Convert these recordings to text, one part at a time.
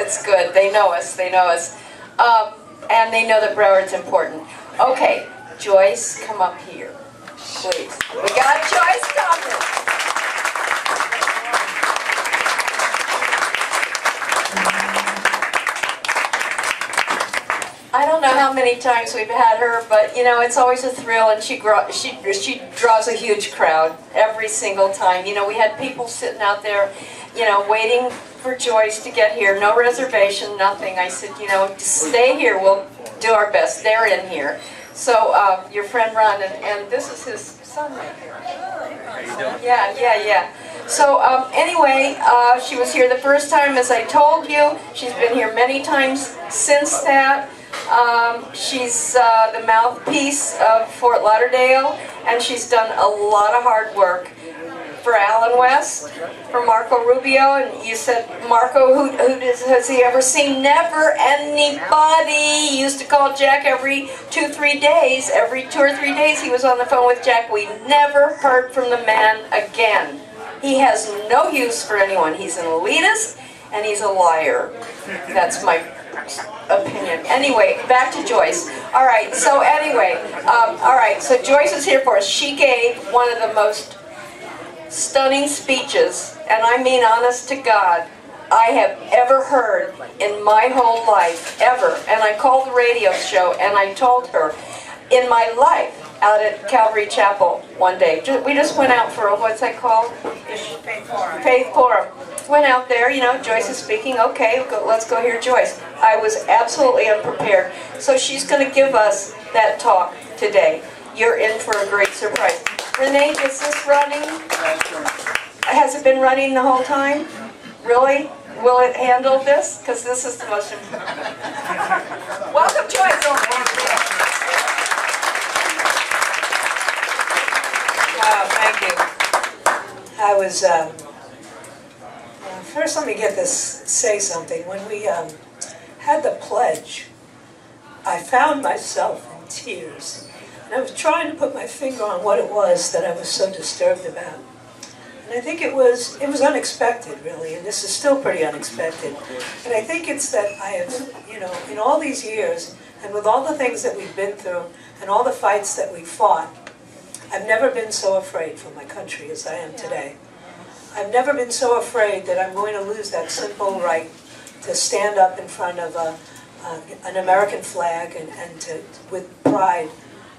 it's good. They know us. They know us. And they know that Broward's important. Okay, Joyce, come up here, please. We got Joyce coming. I don't know how many times we've had her, but you know, it's always a thrill, and she draws a huge crowd every single time. You know, we had people sitting out there, you know, waiting for Joyce to get here. No reservation, nothing. I said, you know, stay here. We'll do our best. They're in here. So your friend Ron, and this is his son right here. Yeah. So anyway, she was here the first time, as I told you. She's been here many times since that. She's the mouthpiece of Fort Lauderdale, and she's done a lot of hard work for Alan West, for Marco Rubio. And you said, Marco, who has he ever seen? Never anybody. He used to call Jack every 2-3 days. Every 2 or 3 days he was on the phone with Jack. We never heard from the man again. He has no use for anyone. He's an elitist, and he's a liar. That's my opinion. Anyway, back to Joyce. All right, so anyway, all right, so Joyce is here for us. She gave one of the most stunning speeches, and I mean honest to God, I have ever heard in my whole life, ever. And I called the radio show and I told her, in my life, out at Calvary Chapel one day, we just went out for a, what's that called? Faith Forum. Faith Forum. Went out there, you know, Joyce is speaking, okay, let's go hear Joyce. I was absolutely unprepared. So she's going to give us that talk today. You're in for a great surprise. Renee, is this running? Has it been running the whole time? Really? Will it handle this? Because this is the most important. Welcome, Joyce. Wow, thank you. I was, first let me say something. When we had the pledge, I found myself in tears. And I was trying to put my finger on what it was that I was so disturbed about. And I think it was unexpected, really, and this is still pretty unexpected. And I think it's that I have, you know, in all these years, and with all the things that we've been through, and all the fights that we fought, I've never been so afraid for my country as I am today. I've never been so afraid that I'm going to lose that simple right to stand up in front of an American flag and to, with pride,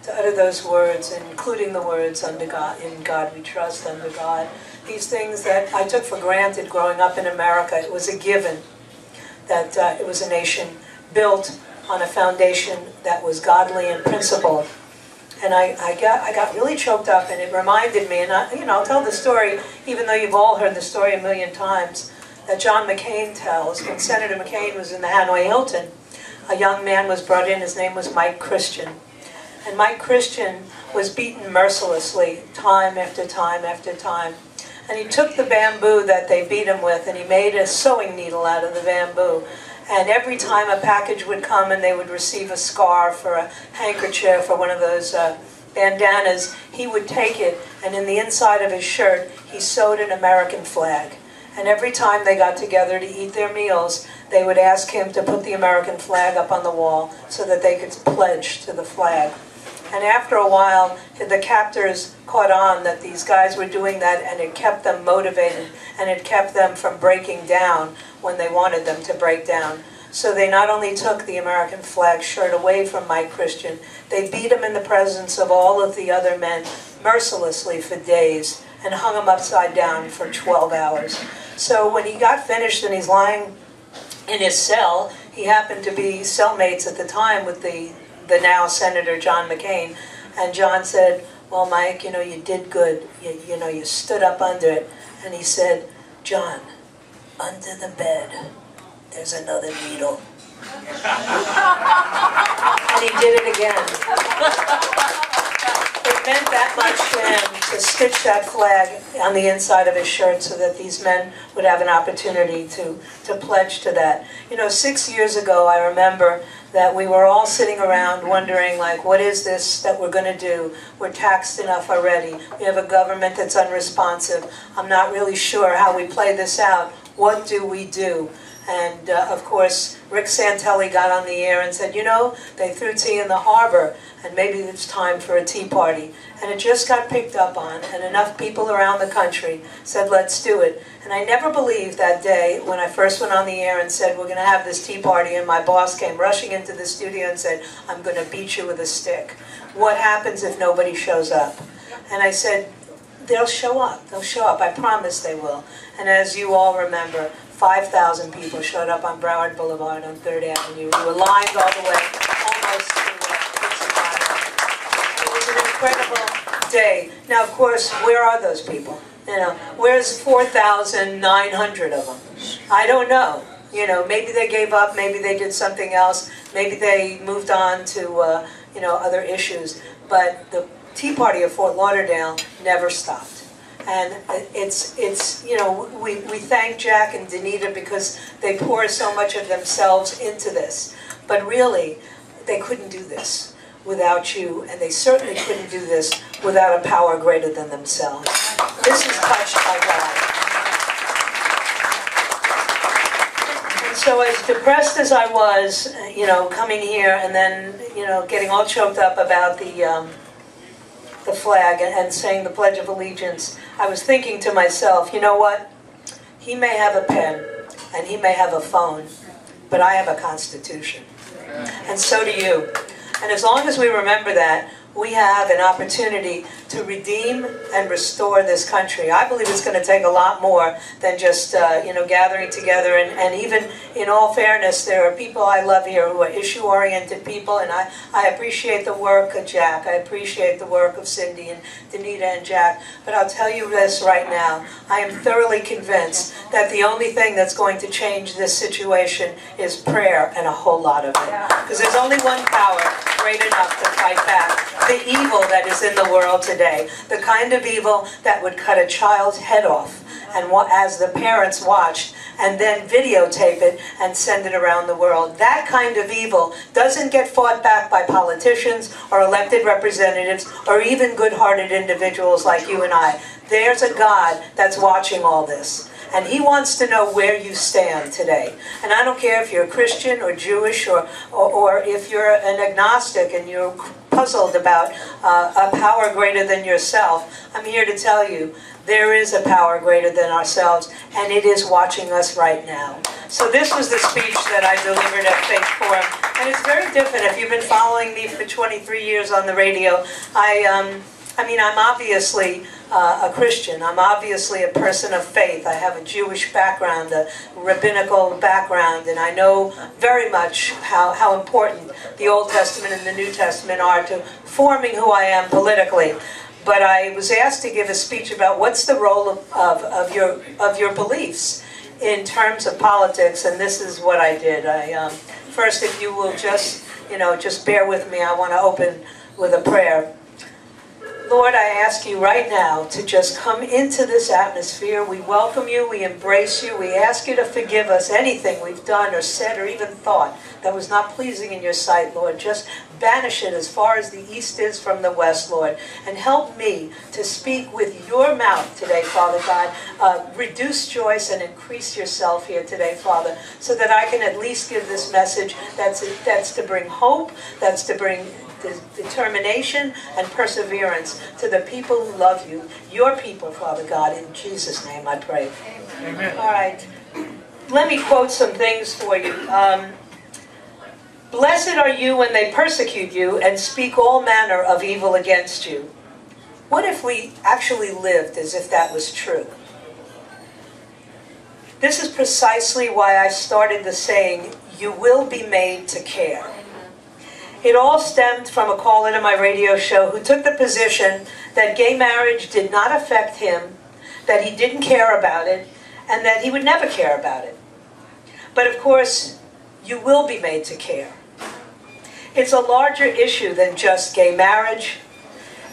to utter those words, including the words, under God, in God we trust, under God. These things that I took for granted growing up in America. It was a given that it was a nation built on a foundation that was godly and principled. And I got really choked up, and it reminded me, and I'll tell the story, even though you've all heard the story a million times, that John McCain tells. When Senator McCain was in the Hanoi Hilton, a young man was brought in. His name was Mike Christian. And Mike Christian was beaten mercilessly time after time after time. And he took the bamboo that they beat him with, and he made a sewing needle out of the bamboo. And every time a package would come and they would receive a scarf or a handkerchief or one of those bandanas, he would take it, and in the inside of his shirt, he sewed an American flag. And every time they got together to eat their meals, they would ask him to put the American flag up on the wall so that they could pledge to the flag. And after a while, the captors caught on that these guys were doing that, and it kept them motivated, and it kept them from breaking down when they wanted them to break down. So they not only took the American flag shirt away from Mike Christian, they beat him in the presence of all of the other men mercilessly for days and hung him upside down for 12 hours. So when he got finished and he's lying in his cell, he happened to be cellmates at the time with the now Senator John McCain, and John said, well, Mike, you know, you did good, you know, you stood up under it. And he said, John, under the bed, there's another needle. And he did it again. It meant that much to him to stitch that flag on the inside of his shirt so that these men would have an opportunity to pledge to that. You know, 6 years ago, I remember that we were all sitting around wondering, like, what is this that we're going to do? We're taxed enough already. We have a government that's unresponsive. I'm not really sure how we play this out. What do we do? And of course, Rick Santelli got on the air and said, you know, they threw tea in the harbor, and maybe it's time for a tea party. And it just got picked up on, and enough people around the country said, let's do it. And I never believed that day when I first went on the air and said, we're going to have this tea party, and my boss came rushing into the studio and said, I'm going to beat you with a stick. What happens if nobody shows up? And I said, they'll show up. They'll show up. I promise they will. And as you all remember, 5,000 people showed up on Broward Boulevard on 3rd Avenue. We were lined all the way almost to Dixie Bottom. It was an incredible day. Now, of course, where are those people? You know, where's 4,900 of them? I don't know. You know, maybe they gave up, maybe they did something else, maybe they moved on to, you know, other issues. But the Tea Party of Fort Lauderdale never stopped. And it's you know, we thank Jack and Danita because they pour so much of themselves into this. But really, they couldn't do this without you, and they certainly couldn't do this without a power greater than themselves. This is touched by God. And so as depressed as I was, you know, coming here and then, you know, getting all choked up about the flag and saying the Pledge of Allegiance, I was thinking to myself, you know what? He may have a pen and he may have a phone, but I have a Constitution. And so do you. And as long as we remember that, we have an opportunity to redeem and restore this country. I believe it's going to take a lot more than just you know, gathering together. And even in all fairness, there are people I love here who are issue-oriented people, and I appreciate the work of Jack. I appreciate the work of Cindy and Danita and Jack. But I'll tell you this right now. I am thoroughly convinced that the only thing that's going to change this situation is prayer, and a whole lot of it. Because there's only one power great enough to fight back the evil that is in the world today, the kind of evil that would cut a child's head off, and as the parents watched, and then videotape it and send it around the world. That kind of evil doesn't get fought back by politicians or elected representatives or even good-hearted individuals like you and I. There's a God that's watching all this. And he wants to know where you stand today. And I don't care if you're Christian or Jewish or if you're an agnostic and you're puzzled about a power greater than yourself. I'm here to tell you, there is a power greater than ourselves, and it is watching us right now. So this was the speech that I delivered at Faith Forum. And it's very different. If you've been following me for 23 years on the radio, I mean, I'm obviously a Christian. I'm obviously a person of faith. I have a Jewish background, a rabbinical background, and I know very much how important the Old Testament and the New Testament are to forming who I am politically. But I was asked to give a speech about what's the role of your beliefs in terms of politics, and this is what I did. First, if you will just bear with me, I want to open with a prayer. Lord, I ask you right now to just come into this atmosphere. We welcome you, we embrace you, we ask you to forgive us anything we've done or said or even thought that was not pleasing in your sight, Lord. Just banish it as far as the east is from the west, Lord. And help me to speak with your mouth today, Father God. Reduce Joyce and increase yourself here today, Father, so that I can at least give this message that's to bring hope, that's to bring determination and perseverance to the people who love you, your people, Father God. In Jesus' name I pray. Amen. All right. Let me quote some things for you. Blessed are you when they persecute you and speak all manner of evil against you. What if we actually lived as if that was true? This is precisely why I started the saying, you will be made to care. It all stemmed from a caller to my radio show who took the position that gay marriage did not affect him, that he didn't care about it, and that he would never care about it. But of course, you will be made to care. It's a larger issue than just gay marriage,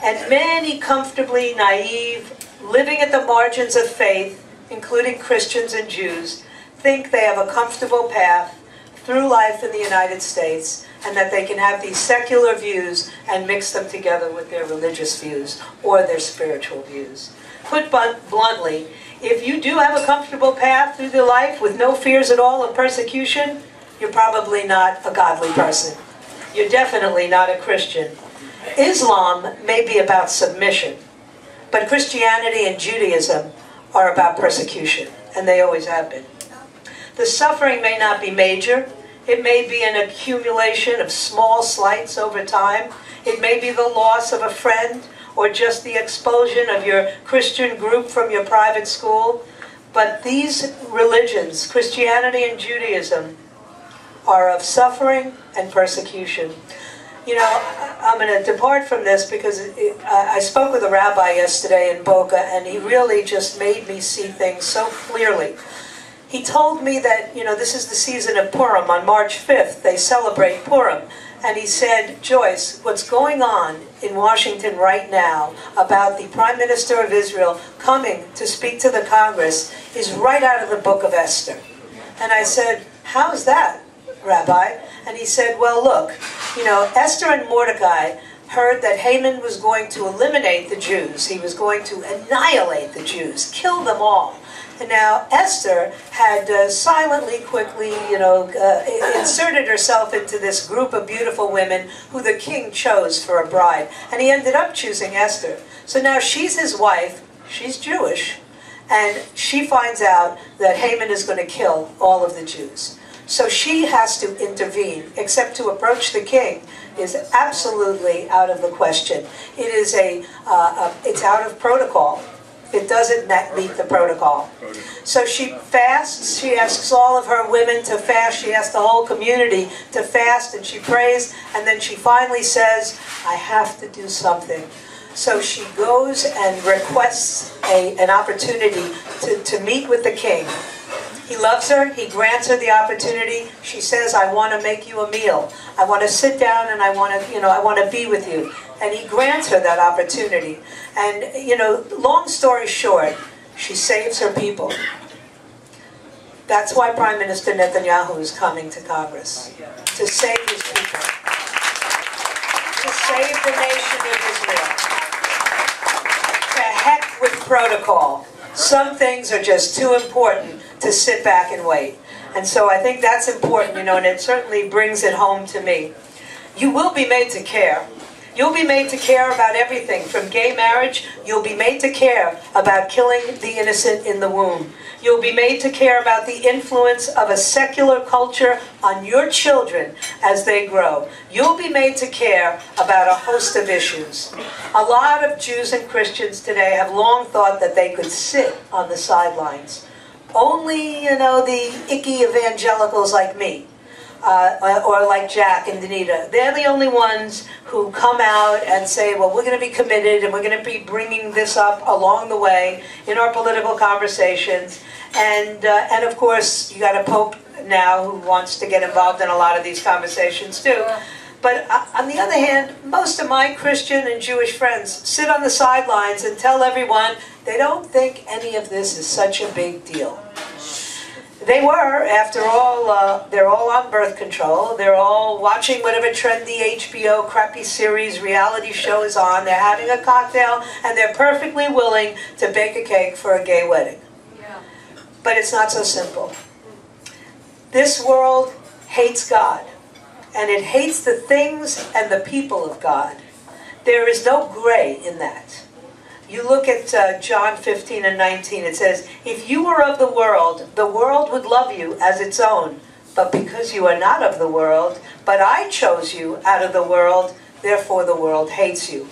and many comfortably naive, living at the margins of faith, including Christians and Jews, think they have a comfortable path through life in the United States, and that they can have these secular views and mix them together with their religious views or their spiritual views. Put bluntly, if you do have a comfortable path through the life with no fears at all of persecution, you're probably not a godly person. You're definitely not a Christian. Islam may be about submission, but Christianity and Judaism are about persecution, and they always have been. The suffering may not be major. It may be an accumulation of small slights over time. It may be the loss of a friend, or just the expulsion of your Christian group from your private school. But these religions, Christianity and Judaism, are of suffering and persecution. You know, I'm going to depart from this because I spoke with a rabbi yesterday in Boca, and he really just made me see things so clearly. He told me that, you know, this is the season of Purim. On March 5th, they celebrate Purim. And he said, Joyce, what's going on in Washington right now about the Prime Minister of Israel coming to speak to the Congress is right out of the book of Esther. And I said, how's that, Rabbi? And he said, well, look, you know, Esther and Mordecai heard that Haman was going to eliminate the Jews. He was going to annihilate the Jews, kill them all. And now Esther had silently, quickly, you know, inserted herself into this group of beautiful women who the king chose for a bride. And he ended up choosing Esther. So now she's his wife, she's Jewish, and she finds out that Haman is going to kill all of the Jews. So she has to intervene, except to approach the king is absolutely out of the question. It is it's out of protocol. It doesn't meet the protocol. So she fasts, she asks all of her women to fast, she asks the whole community to fast, and she prays, and then she finally says, I have to do something. So she goes and requests an opportunity to meet with the king. He loves her, he grants her the opportunity. She says, I want to make you a meal. I want to sit down and I want to, I want to be with you. And he grants her that opportunity. And, long story short, she saves her people. That's why Prime Minister Netanyahu is coming to Congress. To save his people. To save the nation of Israel. To heck with protocol. Some things are just too important to sit back and wait. And so I think that's important, and it certainly brings it home to me. You will be made to care. You'll be made to care about everything, from gay marriage. You'll be made to care about killing the innocent in the womb. You'll be made to care about the influence of a secular culture on your children as they grow. You'll be made to care about a host of issues. A lot of Jews and Christians today have long thought that they could sit on the sidelines. Only, the icky evangelicals like me, or like Jack and Danita, they're the only ones who come out and say, well, we're going to be committed and we're going to be bringing this up along the way in our political conversations. And of course, you got a pope now who wants to get involved in a lot of these conversations too. But on the other hand, most of my Christian and Jewish friends sit on the sidelines and tell everyone they don't think any of this is such a big deal. They were, after all, they're all on birth control. They're all watching whatever trendy HBO crappy series reality show is on. They're having a cocktail, and they're perfectly willing to bake a cake for a gay wedding. Yeah. But it's not so simple. This world hates God, and it hates the things and the people of God. There is no gray in that. You look at John 15 and 19, it says, if you were of the world would love you as its own. But because you are not of the world, but I chose you out of the world, therefore the world hates you.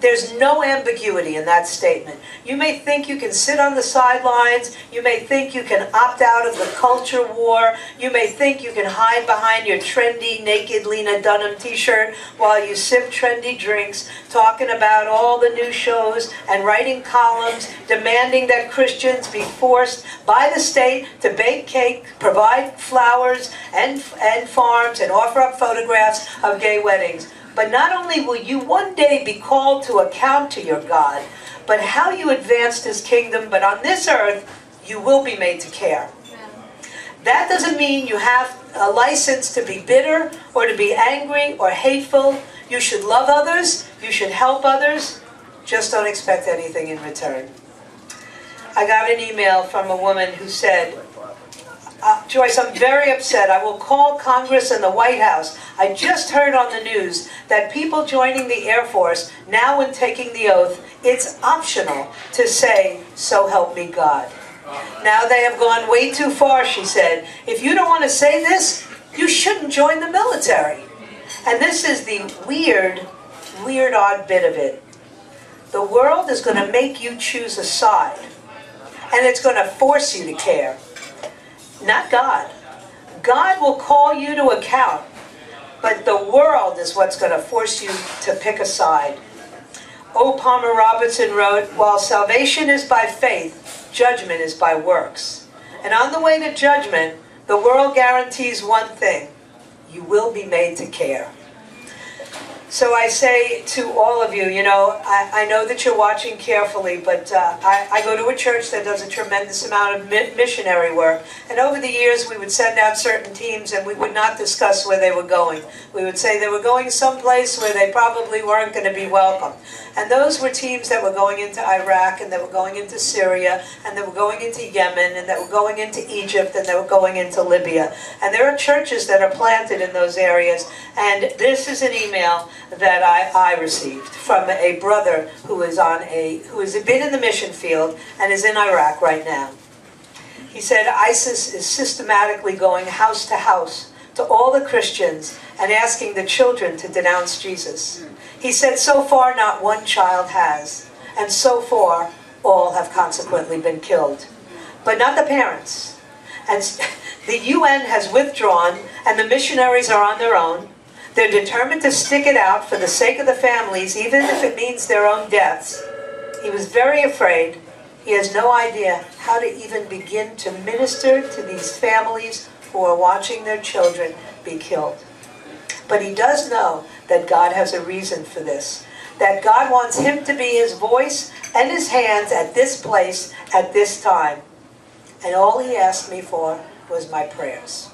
There's no ambiguity in that statement. You may think you can sit on the sidelines. You may think you can opt out of the culture war. You may think you can hide behind your trendy, naked Lena Dunham t-shirt while you sip trendy drinks, talking about all the new shows and writing columns demanding that Christians be forced by the state to bake cake, provide flowers and farms, and offer up photographs of gay weddings. But not only will you one day be called to account to your God, but how you advanced his kingdom, but on this earth, you will be made to care. That doesn't mean you have a license to be bitter or to be angry or hateful. You should love others, you should help others, just don't expect anything in return. I got an email from a woman who said, Joyce, I'm very upset. I will call Congress and the White House. I just heard on the news that people joining the Air Force, now when taking the oath, it's optional to say, "So help me God." Now they have gone way too far, she said. If you don't want to say this, you shouldn't join the military. And this is the weird, odd bit of it. The world is going to make you choose a side. And it's going to force you to care. Not God. God will call you to account. But the world is what's going to force you to pick a side. O. Palmer Robertson wrote, "While salvation is by faith, judgment is by works." And on the way to judgment, the world guarantees one thing: you will be made to care. So I say to all of you, I know that you're watching carefully, but I go to a church that does a tremendous amount of missionary work. And over the years, we would send out certain teams, and we would not discuss where they were going. We would say they were going someplace where they probably weren't going to be welcome. And those were teams that were going into Iraq, and that were going into Syria, and that were going into Yemen, and that were going into Egypt, and that were going into Libya. And there are churches that are planted in those areas. And this is an email that I received from a brother who has been in the mission field and is in Iraq right now. He said ISIS is systematically going house to house to all the Christians and asking the children to denounce Jesus. He said so far not one child has, and so far all have consequently been killed. But not the parents. And the UN has withdrawn, and the missionaries are on their own. They're determined to stick it out for the sake of the families, even if it means their own deaths. He was very afraid. He has no idea how to even begin to minister to these families who are watching their children be killed. But he does know that God has a reason for this, that God wants him to be his voice and his hands at this place, at this time. And all he asked me for was my prayers.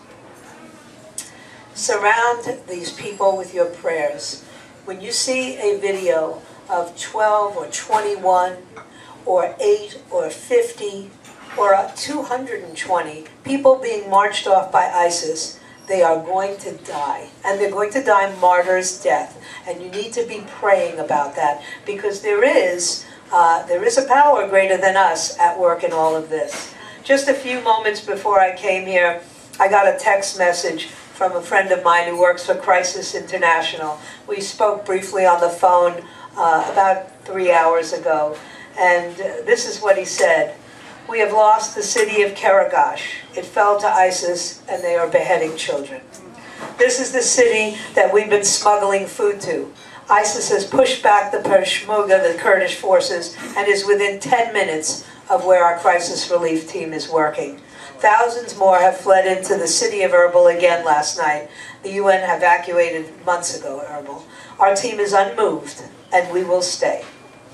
Surround these people with your prayers. When you see a video of 12 or 21 or 8 or 50 or 220 people being marched off by ISIS, they are going to die. And they're going to die martyr's death. And you need to be praying about that, because there is a power greater than us at work in all of this. Just a few moments before I came here, I got a text message from a friend of mine who works for Crisis International. We spoke briefly on the phone about 3 hours ago, and this is what he said. "We have lost the city of Karagash. It fell to ISIS, and they are beheading children. This is the city that we've been smuggling food to. ISIS has pushed back the Peshmerga, the Kurdish forces, and is within 10 minutes of where our crisis relief team is working. Thousands more have fled into the city of Erbil again last night. The UN evacuated months ago Erbil. Our team is unmoved, and we will stay.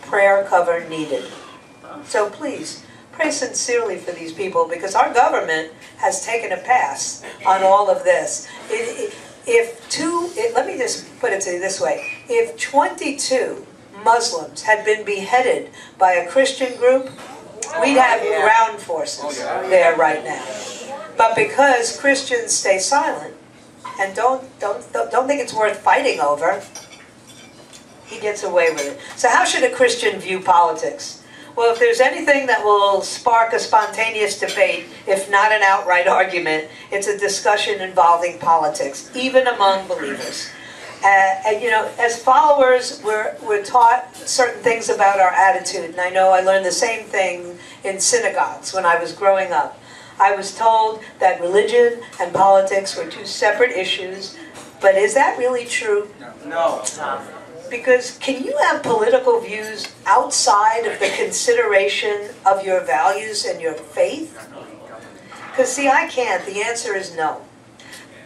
Prayer cover needed." So please, pray sincerely for these people, because our government has taken a pass on all of this. Let me just put it to you this way. If 22 Muslims had been beheaded by a Christian group, we'd have ground forces there right now. But because Christians stay silent and don't think it's worth fighting over, he gets away with it. So how should a Christian view politics? Well, if there's anything that will spark a spontaneous debate, if not an outright argument, it's a discussion involving politics, even among believers. As followers, we're taught certain things about our attitude. And I know I learned the same thing in synagogues when I was growing up. I was told that religion and politics were two separate issues. But is that really true? No. Because can you have political views outside of the consideration of your values and your faith? Because see, I can't. The answer is no.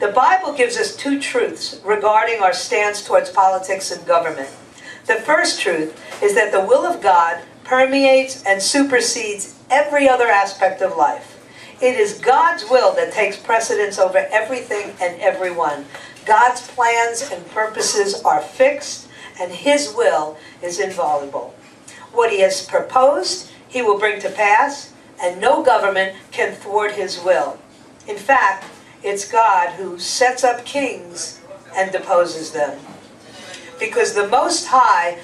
The Bible gives us two truths regarding our stance towards politics and government. The first truth is that the will of God permeates and supersedes every other aspect of life. It is God's will that takes precedence over everything and everyone. God's plans and purposes are fixed, and His will is inviolable. What He has proposed he will bring to pass, and no government can thwart his will. In fact, it's God who sets up kings and deposes them. Because the Most High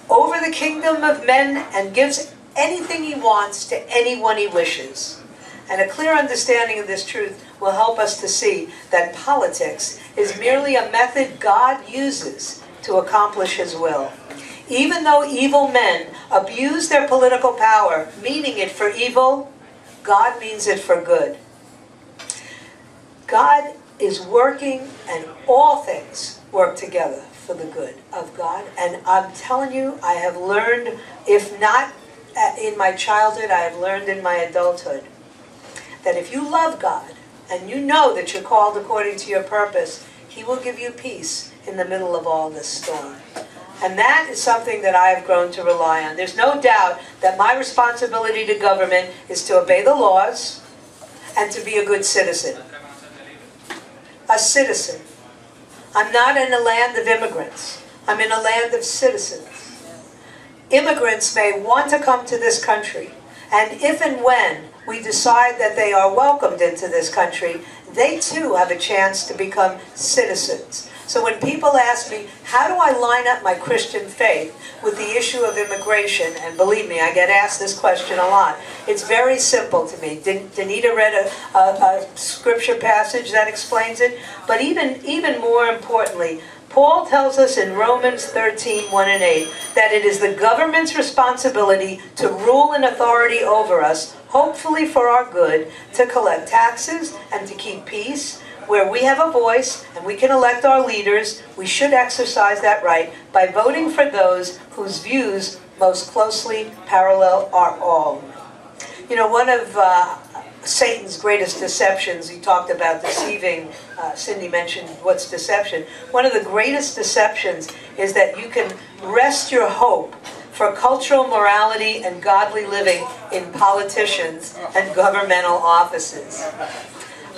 over the kingdom of men and gives anything he wants to anyone he wishes. And a clear understanding of this truth will help us to see that politics is merely a method God uses to accomplish his will. Even though evil men abuse their political power, meaning it for evil, God means it for good. God is working, and all things work together for the good of God. And I'm telling you, I have learned, if not in my childhood, I have learned in my adulthood, that if you love God, and you know that you're called according to your purpose, he will give you peace in the middle of all this storm. And that is something that I have grown to rely on. There's no doubt that my responsibility to government is to obey the laws and to be a good citizen. A citizen. I'm not in a land of immigrants. I'm in a land of citizens. Immigrants may want to come to this country, and if and when we decide that they are welcomed into this country, they too have a chance to become citizens. So when people ask me, how do I line up my Christian faith with the issue of immigration, and believe me, I get asked this question a lot, it's very simple to me. Danita read a scripture passage that explains it, but even more importantly, Paul tells us in Romans 13, 1 and 8, that it is the government's responsibility to rule in authority over us, hopefully for our good, to collect taxes and to keep peace. Where we have a voice and we can elect our leaders, we should exercise that right by voting for those whose views most closely parallel our own. You know, one of Satan's greatest deceptions, he talked about deceiving, Cindy mentioned what's deception. One of the greatest deceptions is that you can rest your hope for cultural morality and godly living in politicians and governmental offices.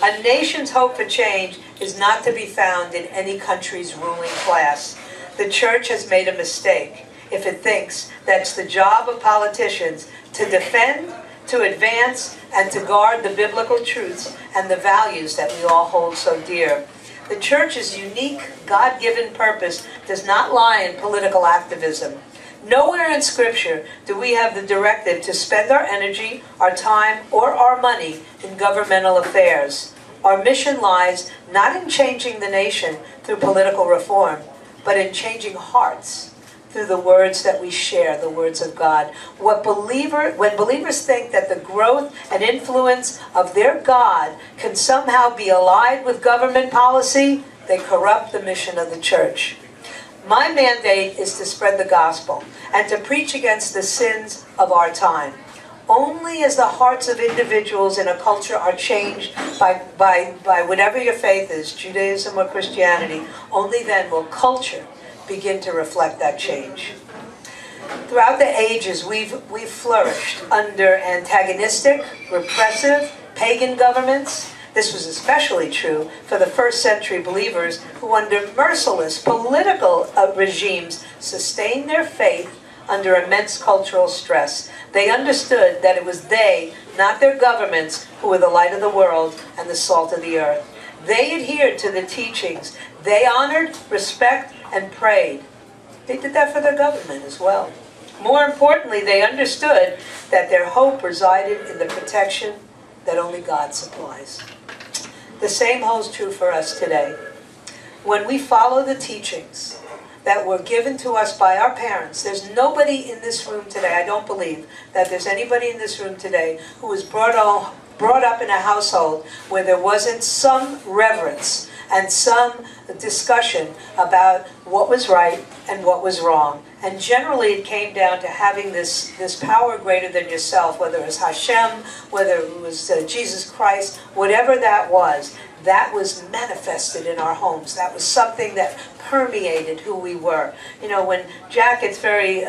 A nation's hope for change is not to be found in any country's ruling class. The church has made a mistake if it thinks that's the job of politicians to defend, to advance, and to guard the biblical truths and the values that we all hold so dear. The church's unique, God-given purpose does not lie in political activism. Nowhere in Scripture do we have the directive to spend our energy, our time, or our money in governmental affairs. Our mission lies not in changing the nation through political reform, but in changing hearts through the words that we share, the words of God. When believers think that the growth and influence of their God can somehow be allied with government policy, they corrupt the mission of the church. My mandate is to spread the gospel and to preach against the sins of our time. Only as the hearts of individuals in a culture are changed by whatever your faith is, Judaism or Christianity, only then will culture begin to reflect that change. Throughout the ages, we've flourished under antagonistic, repressive, pagan governments. This was especially true for the first century believers who under merciless political regimes sustained their faith under immense cultural stress. They understood that it was they, not their governments, who were the light of the world and the salt of the earth. They adhered to the teachings. They honored, respect, and prayed. They did that for their government as well. More importantly, they understood that their hope resided in the protection that only God supplies. The same holds true for us today. When we follow the teachings that were given to us by our parents, there's nobody in this room today, I don't believe that there's anybody in this room today who was brought up in a household where there wasn't some reverence and some discussion about what was right and what was wrong. And generally it came down to having this power greater than yourself, whether it was Hashem, whether it was Jesus Christ, whatever that was manifested in our homes. That was something that permeated who we were. You know, when Jack gets very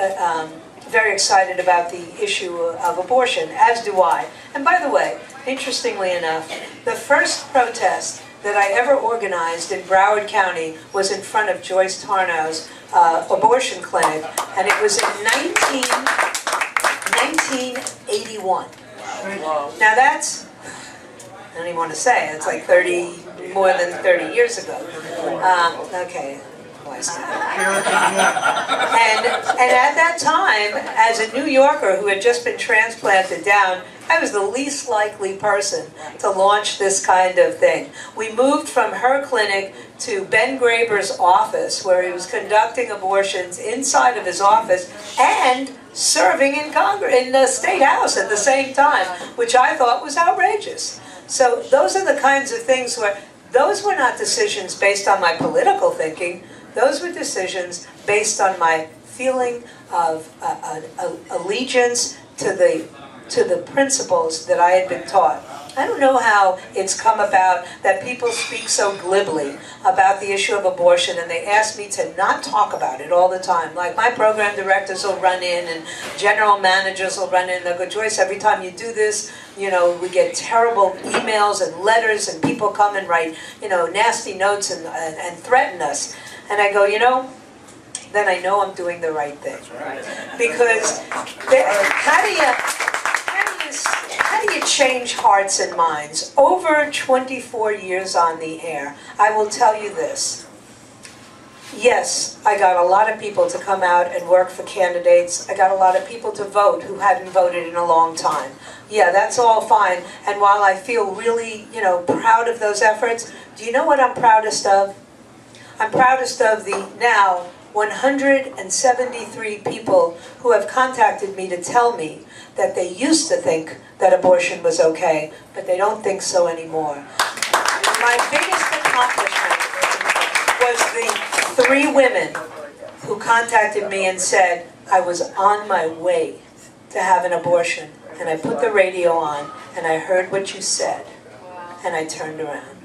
excited about the issue of abortion, as do I. And by the way, interestingly enough, the first protest that I ever organized in Broward County was in front of Joyce Tarnow's abortion clinic, and it was in 1981. Now that's, I don't even want to say, it's like more than 30 years ago. Okay. And at that time, as a New Yorker who had just been transplanted down, I was the least likely person to launch this kind of thing. We moved from her clinic to Ben Graber's office, where he was conducting abortions inside of his office and serving in the State House at the same time, which I thought was outrageous. So those are the kinds of things where, those were not decisions based on my political thinking. Those were decisions based on my feeling of allegiance to the principles that I had been taught. I don't know how it's come about that people speak so glibly about the issue of abortion, and they ask me to not talk about it all the time. Like, my program directors will run in and general managers will run in. They'll go, Joyce, every time you do this, you know, we get terrible emails and letters, and people come and write, you know, nasty notes and threaten us. And I go, you know, then I know I'm doing the right thing. Because how do you change hearts and minds? Over 24 years on the air, I will tell you this. Yes, I got a lot of people to come out and work for candidates. I got a lot of people to vote who hadn't voted in a long time. Yeah, that's all fine. And while I feel really, you know, proud of those efforts, do you know what I'm proudest of? I'm proudest of the now 173 people who have contacted me to tell me that they used to think that abortion was okay, but they don't think so anymore. My biggest accomplishment was the 3 women who contacted me and said, I was on my way to have an abortion, and I put the radio on, and I heard what you said, and I turned around.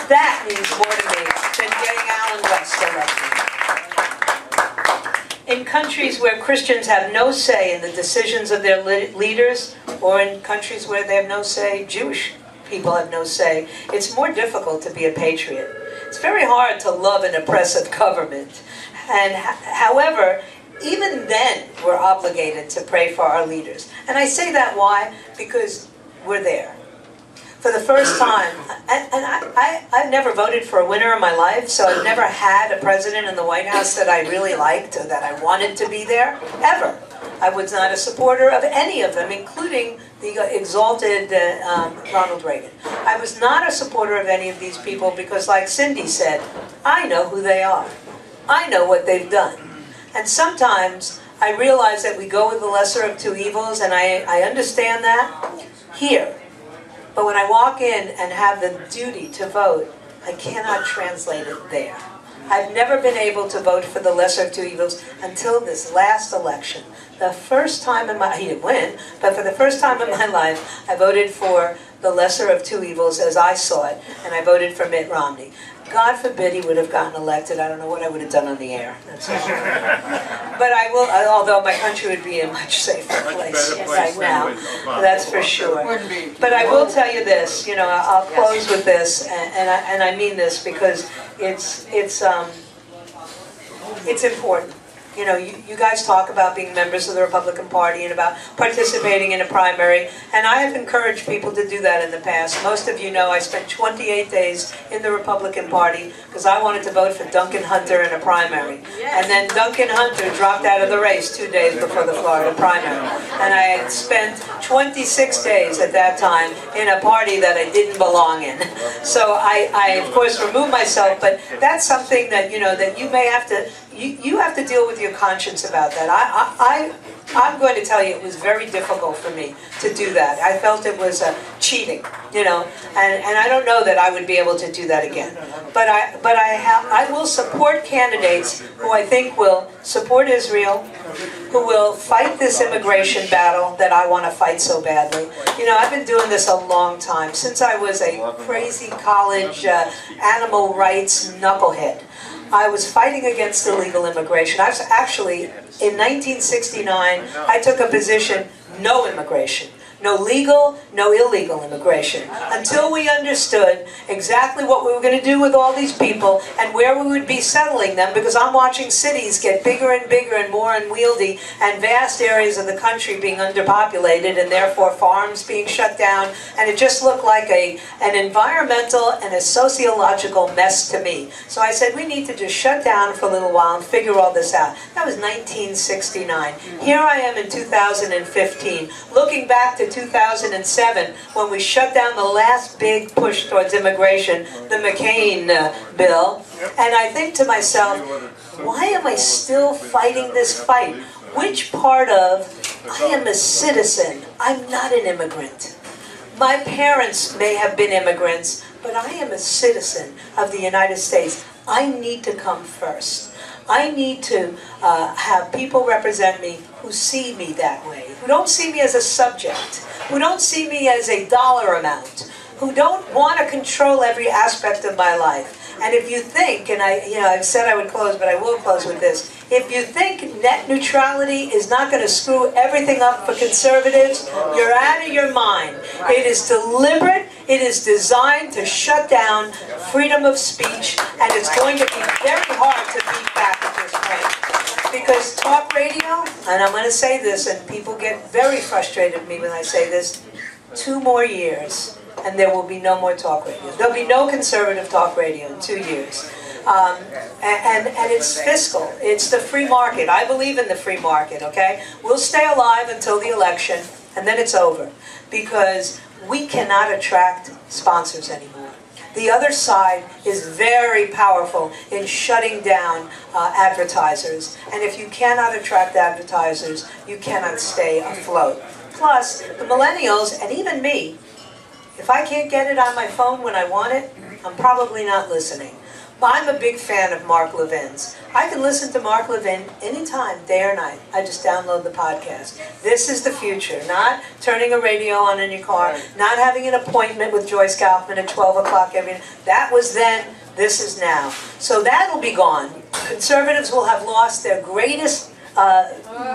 That means more to me than getting Alan West elected. In countries where Christians have no say in the decisions of their leaders, or in countries where they have no say, Jewish people have no say, it's more difficult to be a patriot. It's very hard to love an oppressive government. And however, even then, we're obligated to pray for our leaders. And I say that why? Because we're there. For the first time, and I've never voted for a winner in my life, so I've never had a president in the White House that I really liked or that I wanted to be there, ever. I was not a supporter of any of them, including the exalted Ronald Reagan. I was not a supporter of any of these people because, like Cindy said, I know who they are. I know what they've done. And sometimes I realize that we go with the lesser of 2 evils, and I understand that here. But when I walk in and have the duty to vote, I cannot translate it there. I've never been able to vote for the lesser of 2 evils until this last election. The first time in my, he didn't win, but for the first time in my life, I voted for the lesser of 2 evils as I saw it, and I voted for Mitt Romney. God forbid he would have gotten elected. I don't know what I would have done on the air. That's all. But I will, although my country would be a much safer place right now. That's for sure. But I will tell you this, you know, I'll close with this, and I mean this because it's important. You know, you guys talk about being members of the Republican Party and about participating in a primary, and I have encouraged people to do that in the past. Most of you know I spent 28 days in the Republican Party because I wanted to vote for Duncan Hunter in a primary. And then Duncan Hunter dropped out of the race 2 days before the Florida primary. And I had spent 26 days at that time in a party that I didn't belong in. So I of course, removed myself, but that's something that, you know, that you may have to, you have to deal with your conscience about that. I'm going to tell you it was very difficult for me to do that. I felt it was cheating, you know, and I don't know that I would be able to do that again. But I will support candidates who I think will support Israel, who will fight this immigration battle that I want to fight so badly. You know, I've been doing this a long time, since I was a crazy college animal rights knucklehead. I was fighting against illegal immigration. I was actually, in 1969, I took a position, no immigration. No legal, no illegal immigration. Until we understood exactly what we were going to do with all these people and where we would be settling them, because I'm watching cities get bigger and bigger and more unwieldy, and vast areas of the country being underpopulated, and therefore farms being shut down, and it just looked like an environmental and a sociological mess to me. So I said, we need to just shut down for a little while and figure all this out. That was 1969. Here I am in 2015, looking back to 2007, when we shut down the last big push towards immigration, the McCain bill, and I think to myself, why am I still fighting this fight? Which part of, I am a citizen, I'm not an immigrant. My parents may have been immigrants, but I am a citizen of the United States. I need to come first. I need to have people represent me who see me that way, who don't see me as a subject, who don't see me as a dollar amount, who don't want to control every aspect of my life. And if you think, and I've said I would close, but I will close with this. If you think net neutrality is not going to screw everything up for conservatives, you're out of your mind. It is deliberate. It is designed to shut down freedom of speech, and it's going to be very hard to beat back at this point. Because talk radio, and I'm going to say this, and people get very frustrated with me when I say this, 2 more years, and there will be no more talk radio. There'll be no conservative talk radio in 2 years. And it's fiscal. It's the free market. I believe in the free market, okay? We'll stay alive until the election, and then it's over. Because we cannot attract sponsors anymore. The other side is very powerful in shutting down advertisers. And if you cannot attract advertisers, you cannot stay afloat. Plus, the millennials, and even me, if I can't get it on my phone when I want it, I'm probably not listening. I'm a big fan of Mark Levin's. I can listen to Mark Levin anytime, day or night. I just download the podcast. This is the future. Not turning a radio on in your car, not having an appointment with Joyce Kaufman at 12 o'clock every night. That was then, this is now. So that'll be gone. Conservatives will have lost their greatest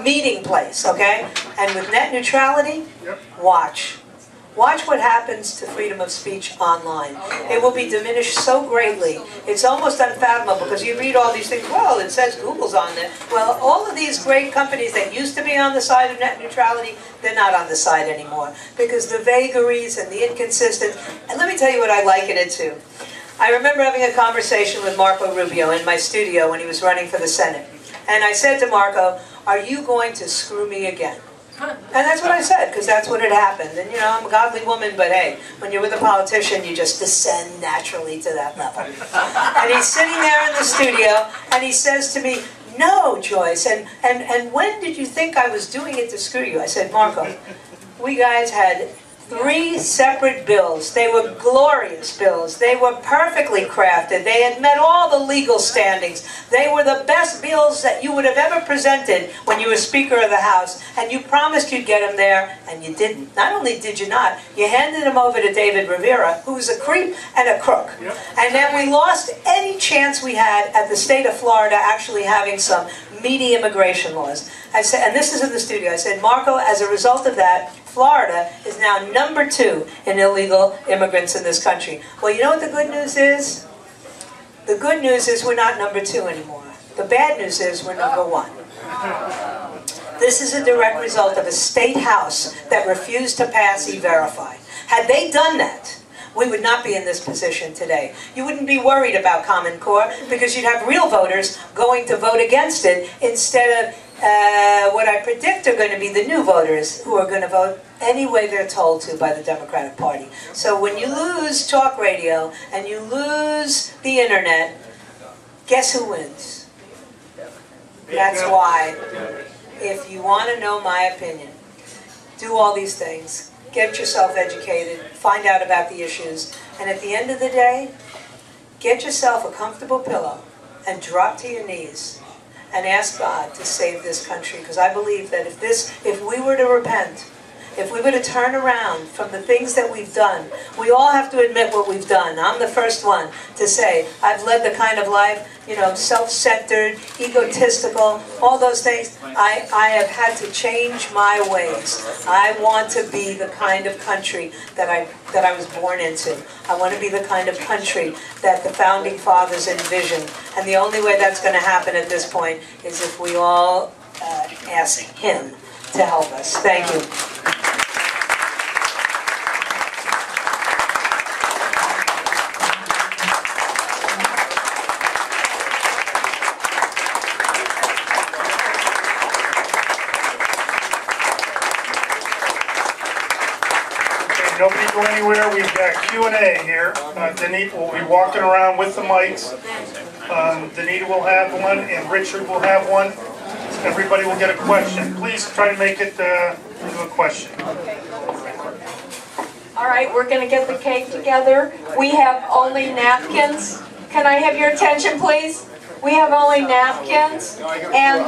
meeting place, okay? And with net neutrality, watch. Watch what happens to freedom of speech online. It will be diminished so greatly. It's almost unfathomable, because you read all these things, well, it says Google's on there. Well, all of these great companies that used to be on the side of net neutrality, they're not on the side anymore. Because the vagaries and the inconsistent, and let me tell you what I liken it to. I remember having a conversation with Marco Rubio in my studio when he was running for the Senate. And I said to Marco, are you going to screw me again? And that's what I said, because that's what had happened. And I'm a godly woman, but hey, when you're with a politician, you just descend naturally to that level. And he's sitting there in the studio, and he says to me, no, Joyce, and when did you think I was doing it to screw you? I said, Marco, we guys had 3 separate bills. They were glorious bills. They were perfectly crafted. They had met all the legal standings. They were the best bills that you would have ever presented when you were Speaker of the House, and you promised you'd get them there, and you didn't. Not only did you not, you handed them over to David Rivera, who was a creep and a crook. Yep. And then we lost any chance we had at the state of Florida actually having some meaty immigration laws. I said, and this is in the studio, I said, Marco, as a result of that, Florida is now number 2 in illegal immigrants in this country. Well, you know what the good news is? The good news is we're not number 2 anymore. The bad news is we're number 1. This is a direct result of a state house that refused to pass E-Verify. Had they done that, we would not be in this position today. You wouldn't be worried about Common Core, because you'd have real voters going to vote against it instead of what I predict are going to be the new voters who are going to vote any way they're told to by the Democratic Party. So when you lose talk radio and you lose the internet, guess who wins? That's why, if you want to know my opinion, do all these things. Get yourself educated, find out about the issues, and at the end of the day, get yourself a comfortable pillow and drop to your knees and ask God to save this country. Because I believe that if we were to repent if we were to turn around from the things that we've done, we all have to admit what we've done. I'm the first one to say, I've led the kind of life, you know, self-centered, egotistical, all those things. I have had to change my ways. I want to be the kind of country that I was born into. I want to be the kind of country that the Founding Fathers envisioned. And the only way that's going to happen at this point is if we all ask him to help us. Thank you. Nobody go anywhere. We've got Q&A here. Danita will be walking around with the mics. Danita will have one, and Richard will have one. Everybody will get a question. Please try to make it into a question. All right, we're going to get the cake together. We have only napkins. Can I have your attention, please? We have only napkins, and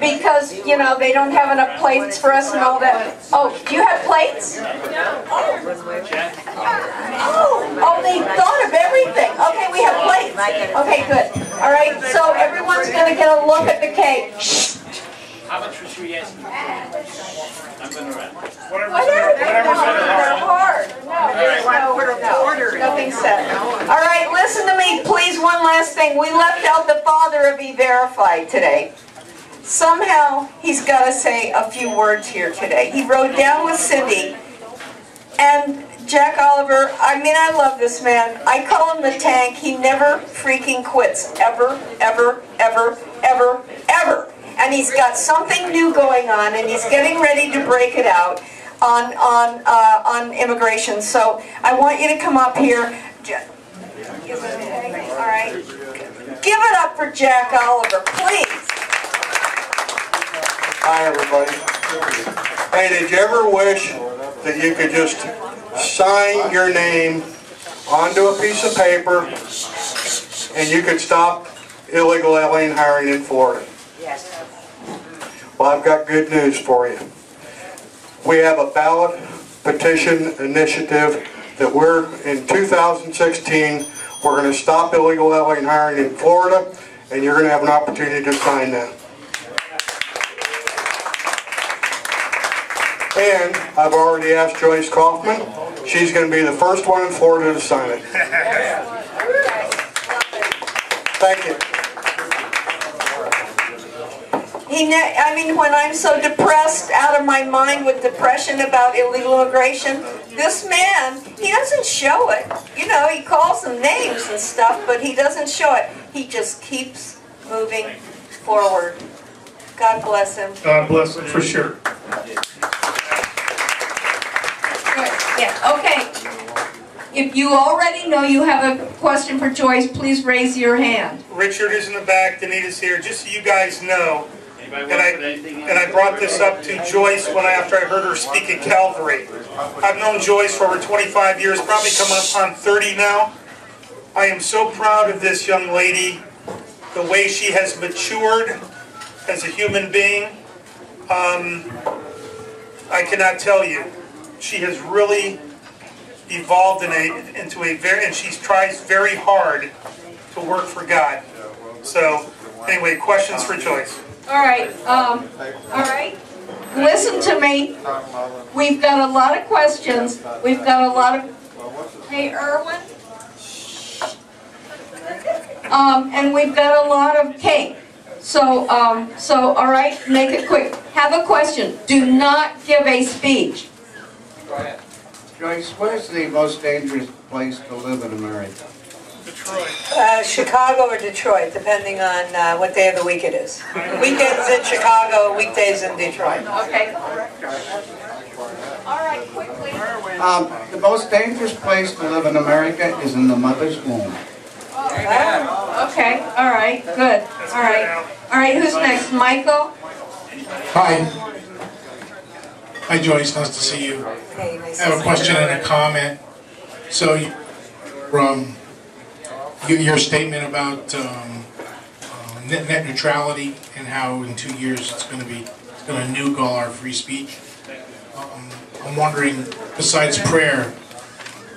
because, you know, they don't have enough plates for us and all that. Oh, do you have plates? Oh, they thought of everything. Okay, we have plates. Okay, good. All right, so everyone's going to get a look at the cake. How much was she asking? I'm going to wrap. Whatever. They're hard. No, nothing said. All right, listen to me, please. One last thing. We left out the father of E-Verified today. Somehow, he's got to say a few words here today. He rode down with Cindy, and Jack Oliver, I mean, I love this man. I call him the tank. He never freaking quits. Ever, ever, ever, ever, ever. And he's got something new going on, and he's getting ready to break it out on immigration. So I want you to come up here. All right. Give it up for Jack Oliver, please. Hi, everybody. Hey, did you ever wish that you could just sign your name onto a piece of paper and you could stop illegal alien hiring in Florida? Yes. Well, I've got good news for you. We have a ballot petition initiative that in 2016, we're going to stop illegal alien hiring in Florida, and you're going to have an opportunity to sign that. And I've already asked Joyce KAUFMAN. She's going to be the first one in Florida to sign it. Thank you. I mean, when I'm so depressed, out of my mind with depression about illegal immigration, this man, he doesn't show it. You know, he calls them names and stuff, but he doesn't show it. He just keeps moving forward. God bless him. God bless him, for sure. Good. Yeah, okay. If you already know you have a question for Joyce, please raise your hand. Richard is in the back, Danita's here, just so you guys know. And I brought this up to Joyce after I heard her speak at Calvary. I've known Joyce for over 25 years, probably coming up on 30 now. I am so proud of this young lady, the way she has matured as a human being. I cannot tell you. She has really evolved into a very, and she tries very hard to work for God. So, anyway, questions for Joyce. All right, listen to me. We've got a lot of questions. We've got a lot of, hey, Irwin. And we've got a lot of cake. So, all right, make it quick. Have a question. Do not give a speech. Go ahead. Joyce, what is the most dangerous place to live in America? Detroit. Chicago or Detroit, depending on what day of the week it is. Weekends in Chicago, weekdays in Detroit. Okay. All right, quickly. The most dangerous place to live in America is in the mother's womb. Okay, all right, good. All right. All right, who's next? Michael? Hi. Hi, Joyce. Nice to see you. Hey, nice I have a question and a comment. So, from your statement about net neutrality and how in 2 years it's going to nuke all our free speech. I'm wondering, besides prayer,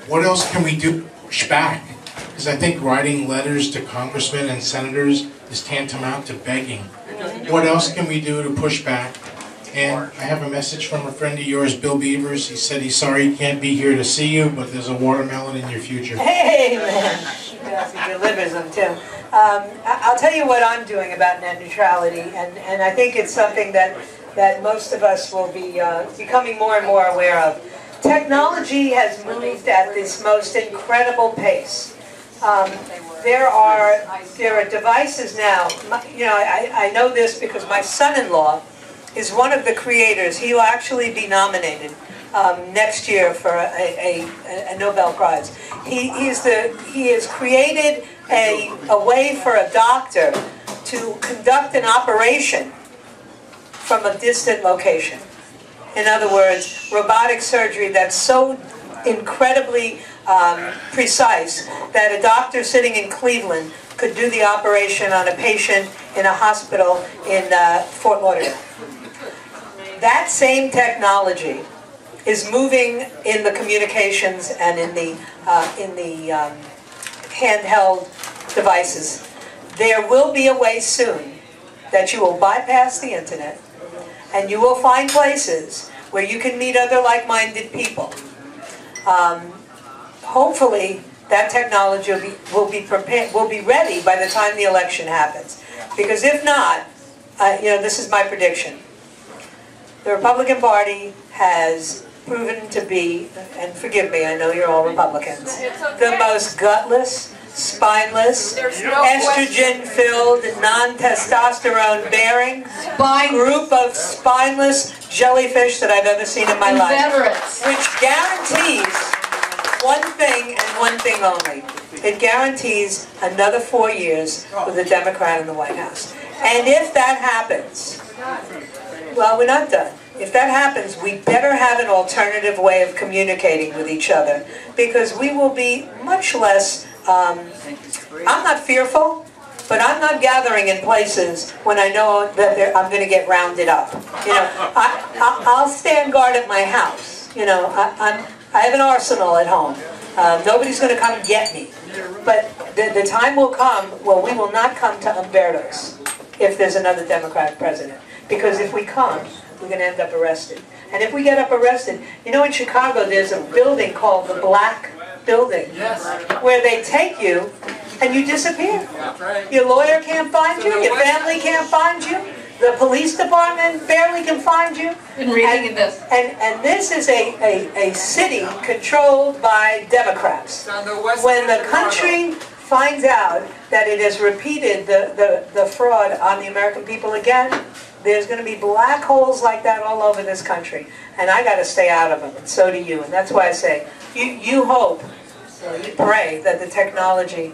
what else can we do to push back? Because I think writing letters to congressmen and senators is tantamount to begging. What else can we do to push back? And I have a message from a friend of yours, Bill Beavers. He said he's sorry he can't be here to see you, but there's a watermelon in your future. Hey, man. Yes, he delivers them, too. I'll tell you what I'm doing about net neutrality, and I think it's something that most of us will be becoming more and more aware of. Technology has moved at this most incredible pace. There are devices now. You know, I know this because my son-in-law is one of the creators. He will actually be nominated next year for a Nobel Prize. He has created a way for a doctor to conduct an operation from a distant location. In other words, robotic surgery that's so incredibly precise that a doctor sitting in Cleveland could do the operation on a patient in a hospital in Fort Lauderdale. That same technology is moving in the communications and in the handheld devices. There will be a way soon that you will bypass the internet and you will find places where you can meet other like-minded people. Hopefully, that technology will be ready by the time the election happens. Because if not, you know, this is my prediction. The Republican Party has proven to be, and forgive me, I know you're all Republicans, the most gutless, spineless, estrogen-filled, non-testosterone-bearing group of spineless jellyfish that I've ever seen in my life. Which guarantees one thing and one thing only. It guarantees another 4 years with a Democrat in the White House. And if that happens, well, we're not done. If that happens, we better have an alternative way of communicating with each other, because we will be much less, I'm not fearful, but I'm not gathering in places when I know that I'm going to get rounded up. You know, I'll stand guard at my house. You know, I have an arsenal at home. Nobody's going to come get me. But the time will come where we will not come to Umberto's if there's another Democratic president. Because if we come, we're going to end up arrested. And if we get up arrested, you know, in Chicago there's a building called the Black Building, where they take you and you disappear. Your lawyer can't find you, your family can't find you, the police department barely can find you. Been reading this. And this is a city controlled by Democrats. When the country finds out that it has repeated the fraud on the American people again, there's going to be black holes like that all over this country. And I got to stay out of them, and so do you. And that's why I say, you hope, you pray that the technology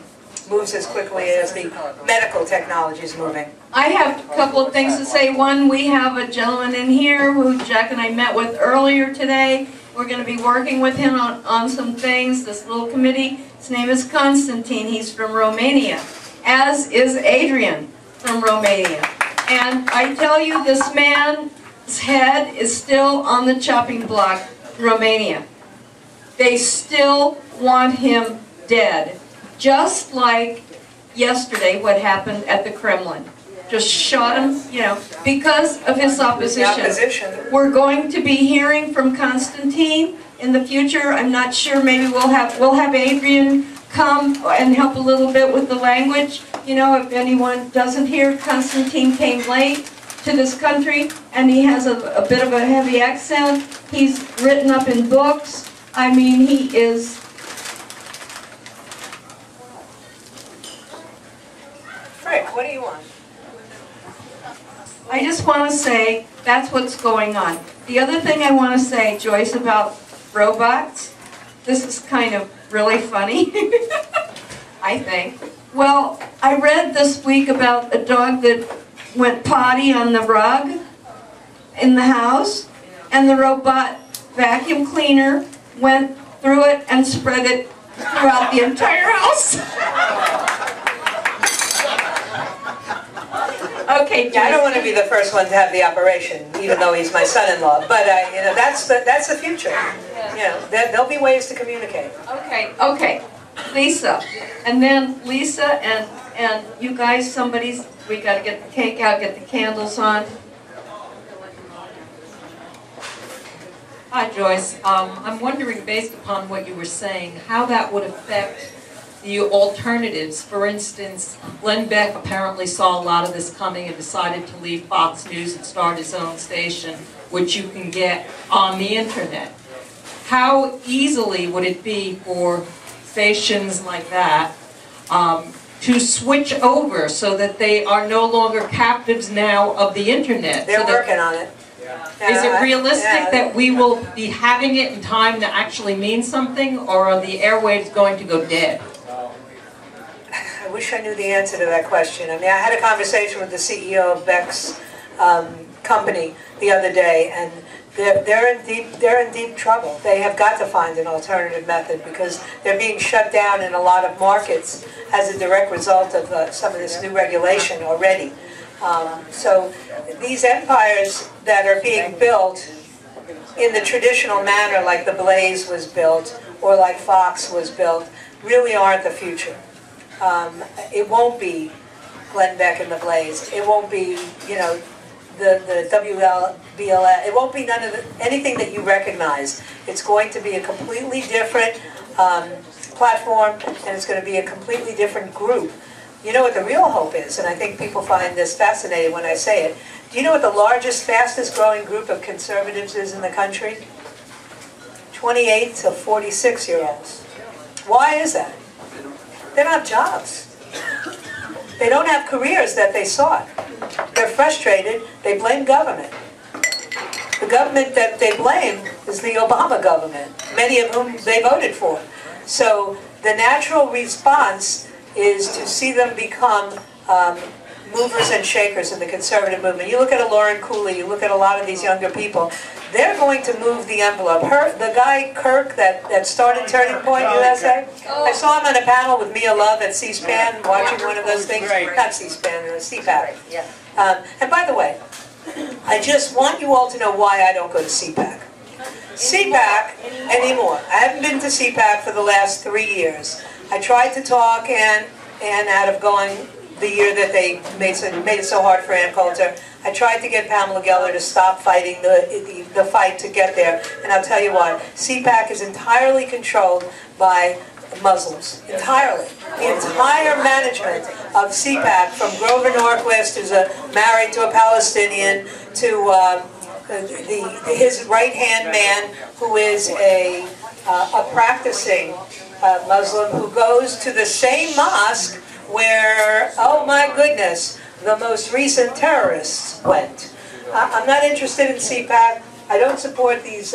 moves as quickly as the medical technology is moving. I have a couple of things to say. One, we have a gentleman in here who Jack and I met with earlier today. We're going to be working with him on some things, this little committee. His name is Constantine. He's from Romania, as is Adrian from Romania. And I tell you, this man's head is still on the chopping block in Romania. They still want him dead. Just like yesterday, what happened at the Kremlin. Just shot him, you know, because of his opposition. We're going to be hearing from Constantine in the future. I'm not sure, maybe we'll have Adrian come and help a little bit with the language. You know, if anyone doesn't hear, Constantine came late to this country, and he has a bit of a heavy accent. He's written up in books. I mean, he is... Rick, what do you want? I just want to say that's what's going on. The other thing I want to say, Joyce, about robots, this is kind of really funny, I think. Well, I read this week about a dog that went potty on the rug in the house, and the robot vacuum cleaner went through it and spread it throughout the entire house. Okay, Okay, Yeah, I don't want to be the first one to have the operation, even though he's my son-in-law. But you know, that's the future. You know, there'll be ways to communicate. Okay, okay. Lisa, and then Lisa and you guys, we got to get the cake out, get the candles on. Hi, Joyce. I'm wondering, based upon what you were saying, how that would affect the alternatives. For instance, Glenn Beck apparently saw a lot of this coming and decided to leave Fox News and start his own station, which you can get on the internet. How easily would it be for stations like that to switch over so that they are no longer captives now of the internet? They're working on it. Is it realistic that we will be having it in time to actually mean something, or are the airwaves going to go dead? I wish I knew the answer to that question. I mean, I had a conversation with the CEO of Beck's company the other day, and they're in deep trouble. They have got to find an alternative method because they're being shut down in a lot of markets as a direct result of some of this new regulation already. So these empires that are being built in the traditional manner, like the Blaze was built or like Fox was built, really aren't the future. It won't be Glenn Beck and the Blaze. It won't be, you know, the WLBL. It won't be anything that you recognize. It's going to be a completely different platform, and it's going to be a completely different group. You know what the real hope is, and I think people find this fascinating when I say it. Do you know what the largest, fastest growing group of conservatives is in the country? 28 to 46-year-olds. Why is that? They don't have jobs. They don't have careers that they sought. They're frustrated. They blame government. The government that they blame is the Obama government, many of whom they voted for. So the natural response is to see them become movers and shakers in the conservative movement. You look at a Lauren Cooley, you look at a lot of these younger people, they're going to move the envelope. The guy, Kirk, that started Turning Point USA, I saw him on a panel with Mia Love at C-SPAN, watching one of those things, not C-SPAN, CPAC. And by the way, I just want you all to know why I don't go to CPAC. CPAC anymore. I haven't been to CPAC for the last 3 years. I tried to talk Ann out of going the year that they made it so hard for Ann Coulter. I tried to get Pamela Geller to stop fighting the fight to get there, and I'll tell you what, CPAC is entirely controlled by Muslims. Entirely. The entire management of CPAC, from Grover Norquist, who's married to a Palestinian, to his right-hand man, who is a practicing Muslim, who goes to the same mosque where, oh my goodness, the most recent terrorists went. I'm not interested in CPAC. I don't support these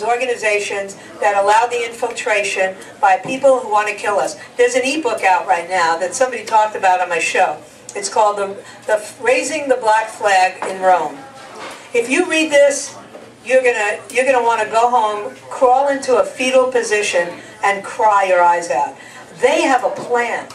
organizations that allow the infiltration by people who want to kill us. There's an ebook out right now that somebody talked about on my show. It's called the Raising the Black Flag in Rome. If you read this, you're gonna want to go home, crawl into a fetal position, and cry your eyes out. They have a plan,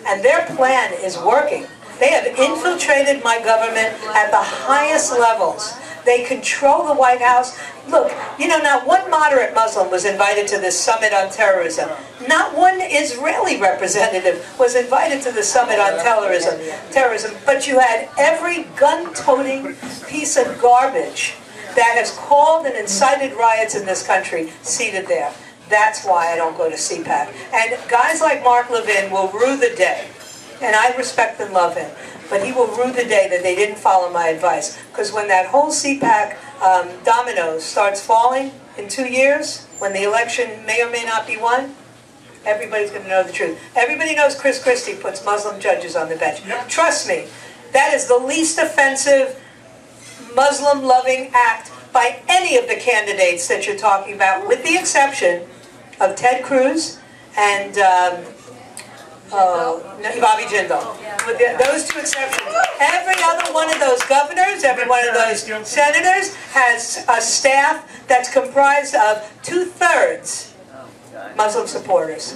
and their plan is working. They have infiltrated my government at the highest levels. They control the White House. Look, you know, not one moderate Muslim was invited to this summit on terrorism. Not one Israeli representative was invited to the summit on terrorism. But you had every gun-toting piece of garbage that has called and incited riots in this country seated there. That's why I don't go to CPAC. And guys like Mark Levin will rue the day, and I respect and love him, but he will rue the day that they didn't follow my advice. Because when that whole CPAC domino starts falling in 2 years, when the election may or may not be won, everybody's going to know the truth. Everybody knows Chris Christie puts Muslim judges on the bench. Trust me, that is the least offensive Muslim-loving act by any of the candidates that you're talking about, with the exception of Ted Cruz and Bobby Jindal. With those two exceptions, every other one of those governors, every one of those senators has a staff that's comprised of 2/3 Muslim supporters.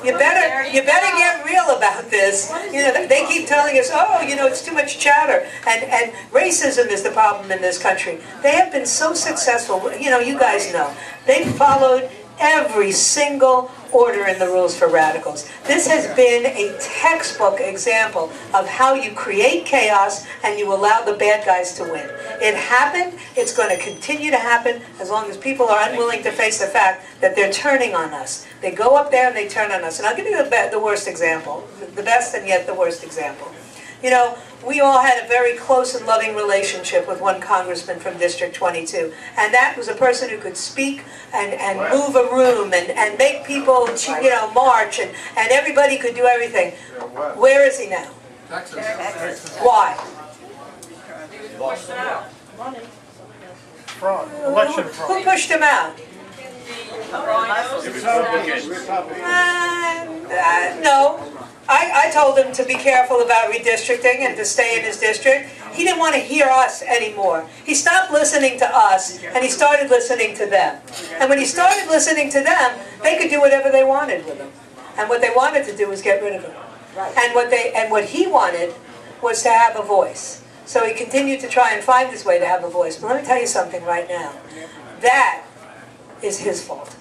You better get real about this. You know, they keep telling us, oh, you know, it's too much chatter. And racism is the problem in this country. They have been so successful. You know, you guys know. They followed every single order in the rules for radicals. This has been a textbook example of how you create chaos and you allow the bad guys to win. It happened, it's going to continue to happen as long as people are unwilling to face the fact that they're turning on us. They go up there and they turn on us. And I'll give you the worst example, the best and yet the worst example. You know, we all had a very close and loving relationship with one congressman from District 22. And that was a person who could speak and move a room and make people, you know, march. And everybody could do everything. Where is he now? Texas. Why? Fraud. Election fraud. Who pushed him out? No. I told him to be careful about redistricting and to stay in his district. He didn't want to hear us anymore. He stopped listening to us and he started listening to them. And when he started listening to them, they could do whatever they wanted with him. And what they wanted to do was get rid of him. And what he wanted was to have a voice. So he continued to try and find his way to have a voice. But let me tell you something right now. That is his fault.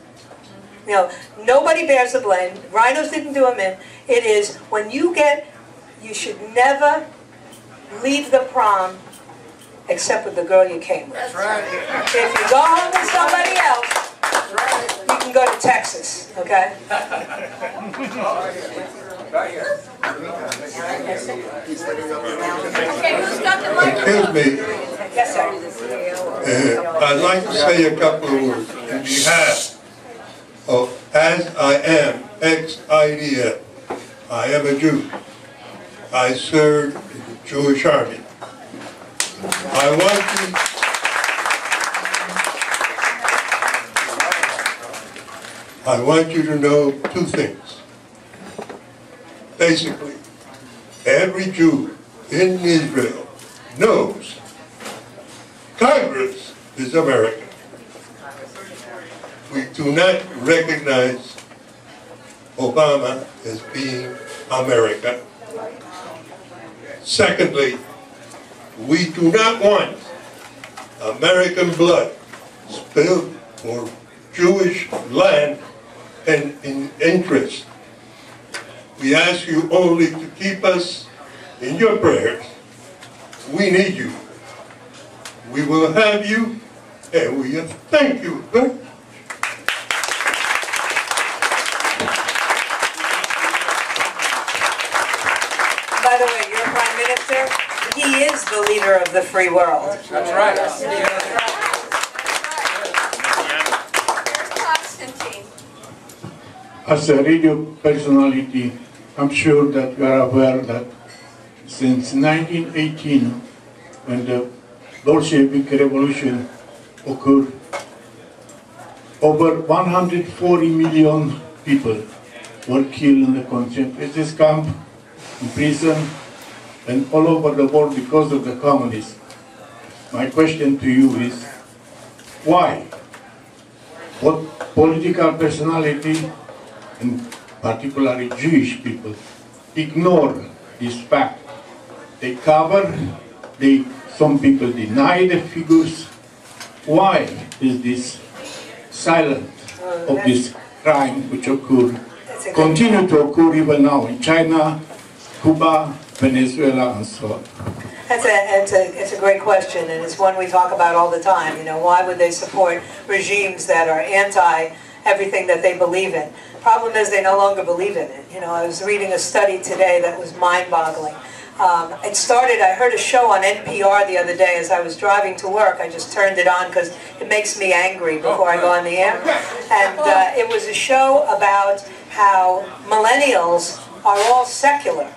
You know, nobody bears the blame. Rhinos didn't do him in. It is when you should never leave the prom except with the girl you came with. That's right. If you go home with somebody else, that's right, you can go to Texas, okay? Excuse me. Yes, sir. I'd like to say a couple of words in behalf of As I Am, ex-IDF. I am a Jew. I served in the Jewish Army. I want you to know two things. Basically, every Jew in Israel knows Congress is American. We do not recognize Obama as being America. Secondly, we do not want American blood spilled for Jewish land and in interest. We ask you only to keep us in your prayers. We need you. We will have you, and we thank you very much. By the way, your Prime Minister, he is the leader of the free world. That's right. Constantine. As a radio personality, I'm sure that you are aware that since 1918, when the Bolshevik Revolution occurred, over 140 million people were killed in the concentration camp, in prison, and all over the world because of the communists. My question to you is, why? What political personality, and particularly Jewish people, ignore this fact? They cover, some people deny the figures. Why is this silent of this crime which occurred, continue to occur even now in China, Cuba, Venezuela, and so on? It's a great question, and it's one we talk about all the time. You know, why would they support regimes that are anti everything that they believe in? Problem is they no longer believe in it. You know, I was reading a study today that was mind-boggling. It started, I heard a show on NPR the other day as I was driving to work. I just turned it on because it makes me angry before I go on the air. And it was a show about how millennials are all secular.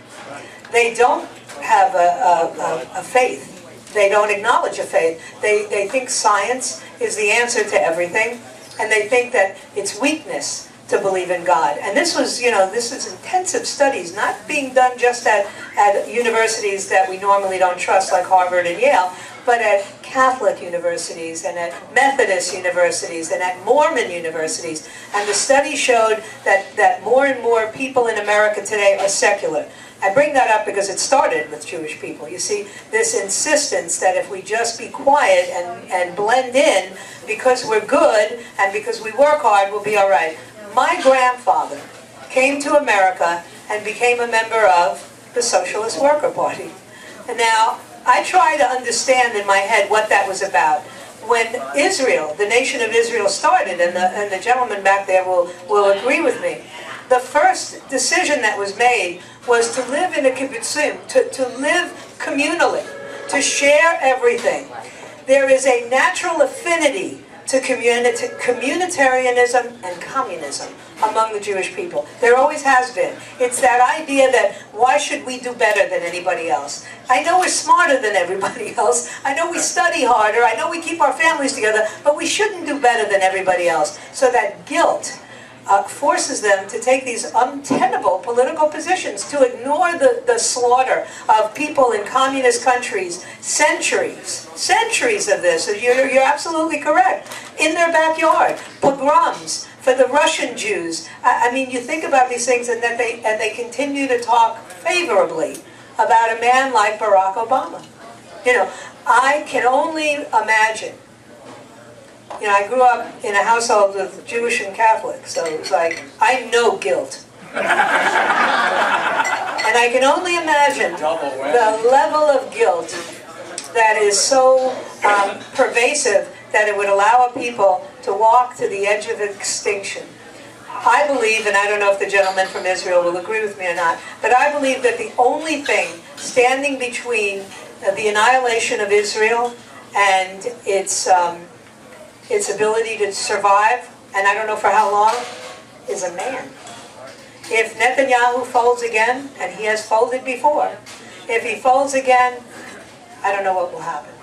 They don't have a faith. They don't acknowledge a faith. They think science is the answer to everything, and they think that it's weakness to believe in God. And this was, you know, this is intensive studies, not being done just at universities that we normally don't trust, like Harvard and Yale, but at Catholic universities and at Methodist universities and at Mormon universities. And the study showed that more and more people in America today are secular. I bring that up because it started with Jewish people. You see, this insistence that if we just be quiet and blend in, because we're good and because we work hard, we'll be all right. My grandfather came to America and became a member of the Socialist Worker Party. And now, I try to understand in my head what that was about. When Israel, the nation of Israel started, and the gentleman back there will agree with me, the first decision that was made was to live in a kibbutzim, to live communally, to share everything. There is a natural affinity to communitarianism and communism among the Jewish people. There always has been. It's that idea that why should we do better than anybody else? I know we're smarter than everybody else. I know we study harder. I know we keep our families together, but we shouldn't do better than everybody else. So that guilt forces them to take these untenable political positions, to ignore the slaughter of people in communist countries, centuries of this. You're absolutely correct. In their backyard, pogroms for the Russian Jews. I mean, you think about these things, and that they continue to talk favorably about a man like Barack Obama. You know, I can only imagine. You know, I grew up in a household with Jewish and Catholic, so it was like, I know guilt. And I can only imagine the level of guilt that is so pervasive that it would allow a people to walk to the edge of extinction. I believe, and I don't know if the gentleman from Israel will agree with me or not, but I believe that the only thing standing between the annihilation of Israel and its ability to survive, and I don't know for how long, is a man. If Netanyahu folds again, and he has folded before, if he folds again, I don't know what will happen.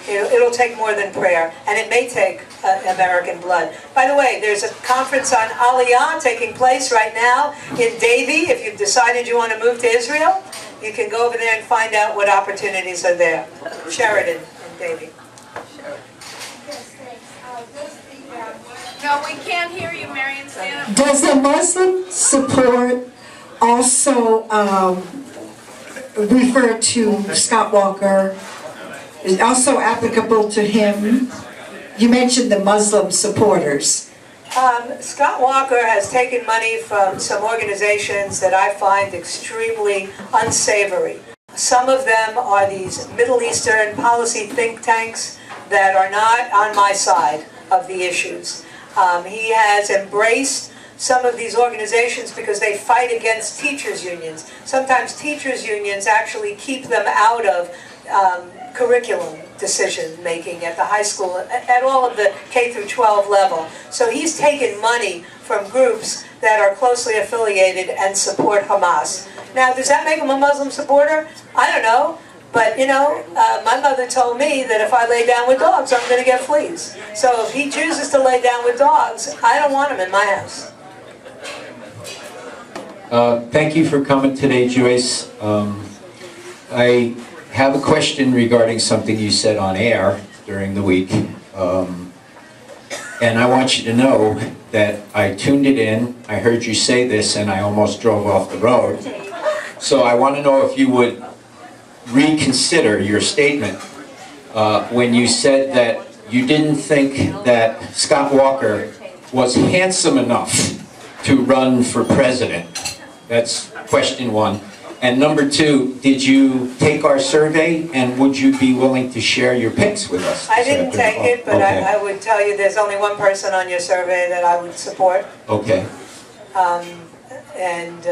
It'll take more than prayer, and it may take American blood. By the way, there's a conference on Aliyah taking place right now in Davie. If you've decided you want to move to Israel, you can go over there and find out what opportunities are there. Sheridan in Davie. No, we can't hear you, Marion. Stand up. Does the Muslim support also refer to Scott Walker? Is also applicable to him? You mentioned the Muslim supporters. Scott Walker has taken money from some organizations that I find extremely unsavory. Some of them are these Middle Eastern policy think tanks that are not on my side of the issues. He has embraced some of these organizations because they fight against teachers' unions. Sometimes teachers' unions actually keep them out of curriculum decision-making at the high school, at all of the K through 12 level. So he's taken money from groups that are closely affiliated and support Hamas. Now, does that make him a Muslim supporter? I don't know. But, you know, my mother told me that if I lay down with dogs, I'm going to get fleas. So if he chooses to lay down with dogs, I don't want him in my house. Thank you for coming today, Joyce. I have a question regarding something you said on air during the week. And I want you to know that I tuned it in, I heard you say this, and I almost drove off the road. So I want to know if you would reconsider your statement when you said that you didn't think that Scott Walker was handsome enough to run for president. That's question one. And number two, did you take our survey, and would you be willing to share your picks with us? I didn't take it, but okay. I would tell you there's only one person on your survey that I would support. Okay. And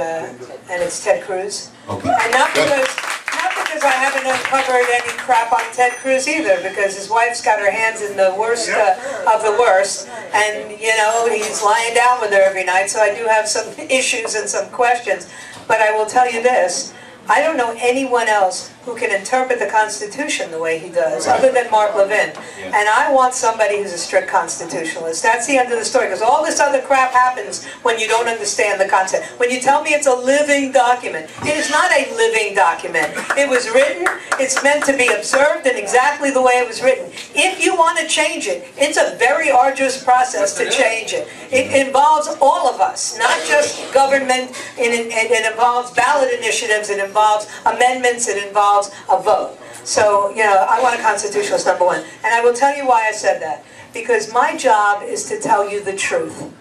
it's Ted Cruz. Okay. And not because I haven't uncovered any crap on Ted Cruz either, because his wife's got her hands in the worst of the worst, and you know, he's lying down with her every night, so I do have some issues and some questions. But I will tell you this, I don't know anyone else who can interpret the Constitution the way he does, other than Mark Levin. And I want somebody who's a strict constitutionalist. That's the end of the story, because all this other crap happens when you don't understand the concept. When you tell me it's a living document, it is not a living document. It was written, it's meant to be observed in exactly the way it was written. If you want to change it, it's a very arduous process to change it. It involves all of us, not just government. It involves ballot initiatives, it involves amendments, it involves a vote. So, you know, I want a constitutionalist, number one. And I will tell you why I said that. Because my job is to tell you the truth.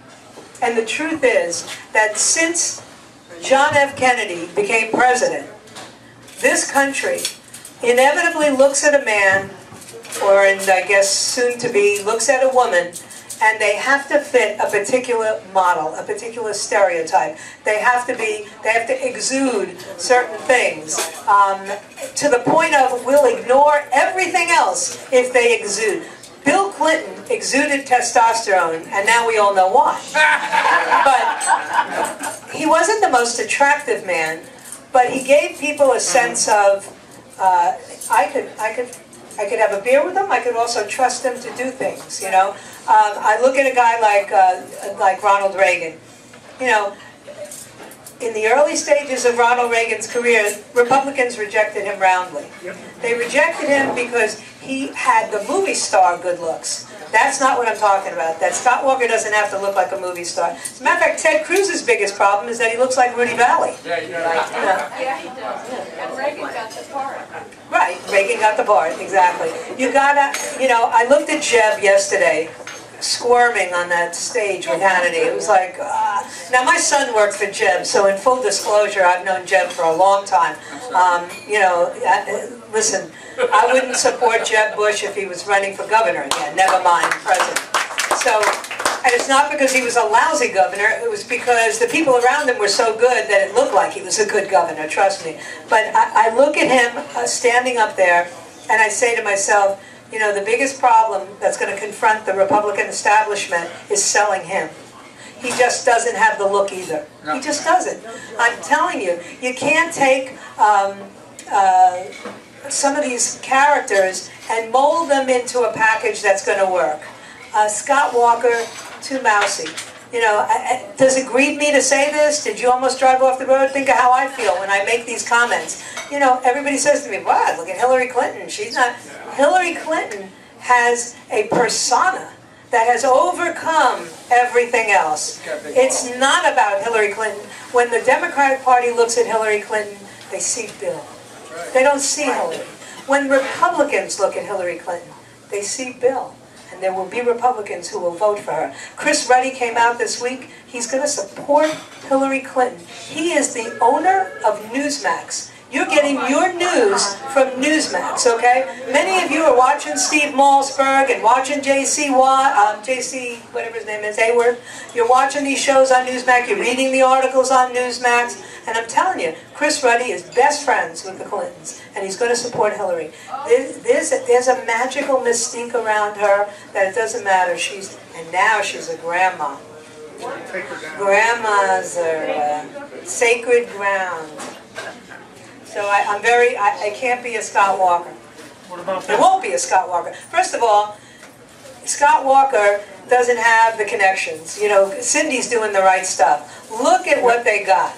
And the truth is that since John F. Kennedy became president, this country inevitably looks at a man, or and I guess soon to be, looks at a woman, and they have to fit a particular model, a particular stereotype. They have to exude certain things to the point of we'll ignore everything else if they exude. Bill Clinton exuded testosterone, and now we all know why. But he wasn't the most attractive man, but he gave people a sense of, I could have a beer with him. I could also trust him to do things. You know, I look at a guy like Ronald Reagan. You know, in the early stages of Ronald Reagan's career, Republicans rejected him roundly. They rejected him because he had the movie star good looks. That's not what I'm talking about. That Scott Walker doesn't have to look like a movie star. As a matter of fact, Ted Cruz's biggest problem is that he looks like Rudy Valley. Yeah, he does. And Reagan got the part. Right, Reagan got the part, exactly. You gotta, you know, I looked at Jeb yesterday, squirming on that stage with Hannity. It was like, now my son worked for Jeb, so in full disclosure, I've known Jeb for a long time. You know, listen, I wouldn't support Jeb Bush if he was running for governor again, never mind president. So, and it's not because he was a lousy governor, it was because the people around him were so good that it looked like he was a good governor, trust me. But I look at him standing up there, and I say to myself, you know, the biggest problem that's going to confront the Republican establishment is selling him. He just doesn't have the look either. No. He just doesn't. I'm telling you, you can't take some of these characters and mold them into a package that's going to work. Scott Walker, too mousy. You know, does it grieve me to say this? Did you almost drive off the road? Think of how I feel when I make these comments. You know, everybody says to me, wow, look at Hillary Clinton. She's not... Hillary Clinton has a persona that has overcome everything else. It's not about Hillary Clinton. When the Democratic Party looks at Hillary Clinton, they see Bill. They don't see Hillary. When Republicans look at Hillary Clinton, they see Bill. And there will be Republicans who will vote for her. Chris Ruddy came out this week. He's going to support Hillary Clinton. He is the owner of Newsmax. You're getting your news from Newsmax, okay? Many of you are watching Steve Malsberg and watching JC, whatever his name is, Hayworth. You're watching these shows on Newsmax. You're reading the articles on Newsmax. And I'm telling you, Chris Ruddy is best friends with the Clintons, and he's going to support Hillary. There's a magical mystique around her that it doesn't matter. And now she's a grandma. Grandmas are sacred ground. So I can't be a Scott Walker. What about There won't be a Scott Walker. First of all, Scott Walker doesn't have the connections. You know, Cindy's doing the right stuff. Look at what they got.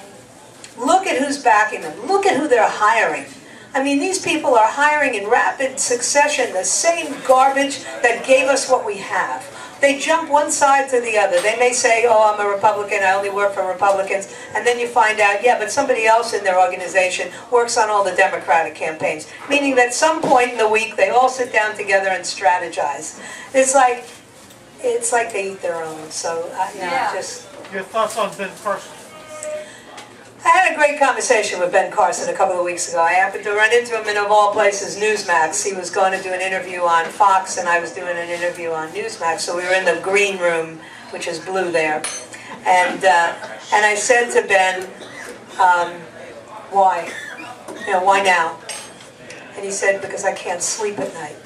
Look at who's backing them. Look at who they're hiring. I mean, these people are hiring in rapid succession the same garbage that gave us what we have. They jump one side to the other. They may say, oh, I'm a Republican, I only work for Republicans. And then you find out, yeah, but somebody else in their organization works on all the Democratic campaigns. Meaning that at some point in the week, they all sit down together and strategize. It's like they eat their own. So, just... Your thoughts on Ben Carson? I had a great conversation with Ben Carson a couple of weeks ago. I happened to run into him in, of all places, Newsmax. He was going to do an interview on Fox, and I was doing an interview on Newsmax. So we were in the green room, which is blue there. And I said to Ben, why? You know, why now? And he said, because I can't sleep at night.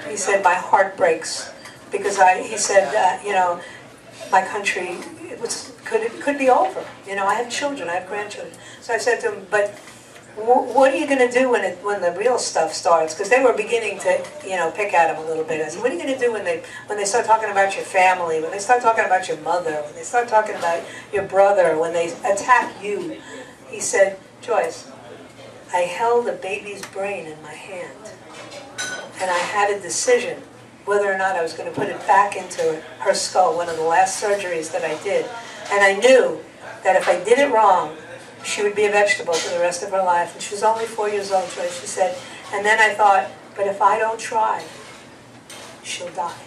He said, my heart breaks. Because he said, you know, my country, it could be over. You know, I have children, I have grandchildren. So I said to him, but what are you going to do when the real stuff starts? Because they were beginning to, pick at him a little bit. I said, what are you going to do when they start talking about your family, when they start talking about your mother, when they start talking about your brother, when they attack you? He said, Joyce, I held a baby's brain in my hand, and I had a decision whether or not I was going to put it back into her skull, one of the last surgeries that I did. And I knew that if I did it wrong, she would be a vegetable for the rest of her life. And she was only 4 years old, Joyce, she said. And then I thought, but if I don't try, she'll die.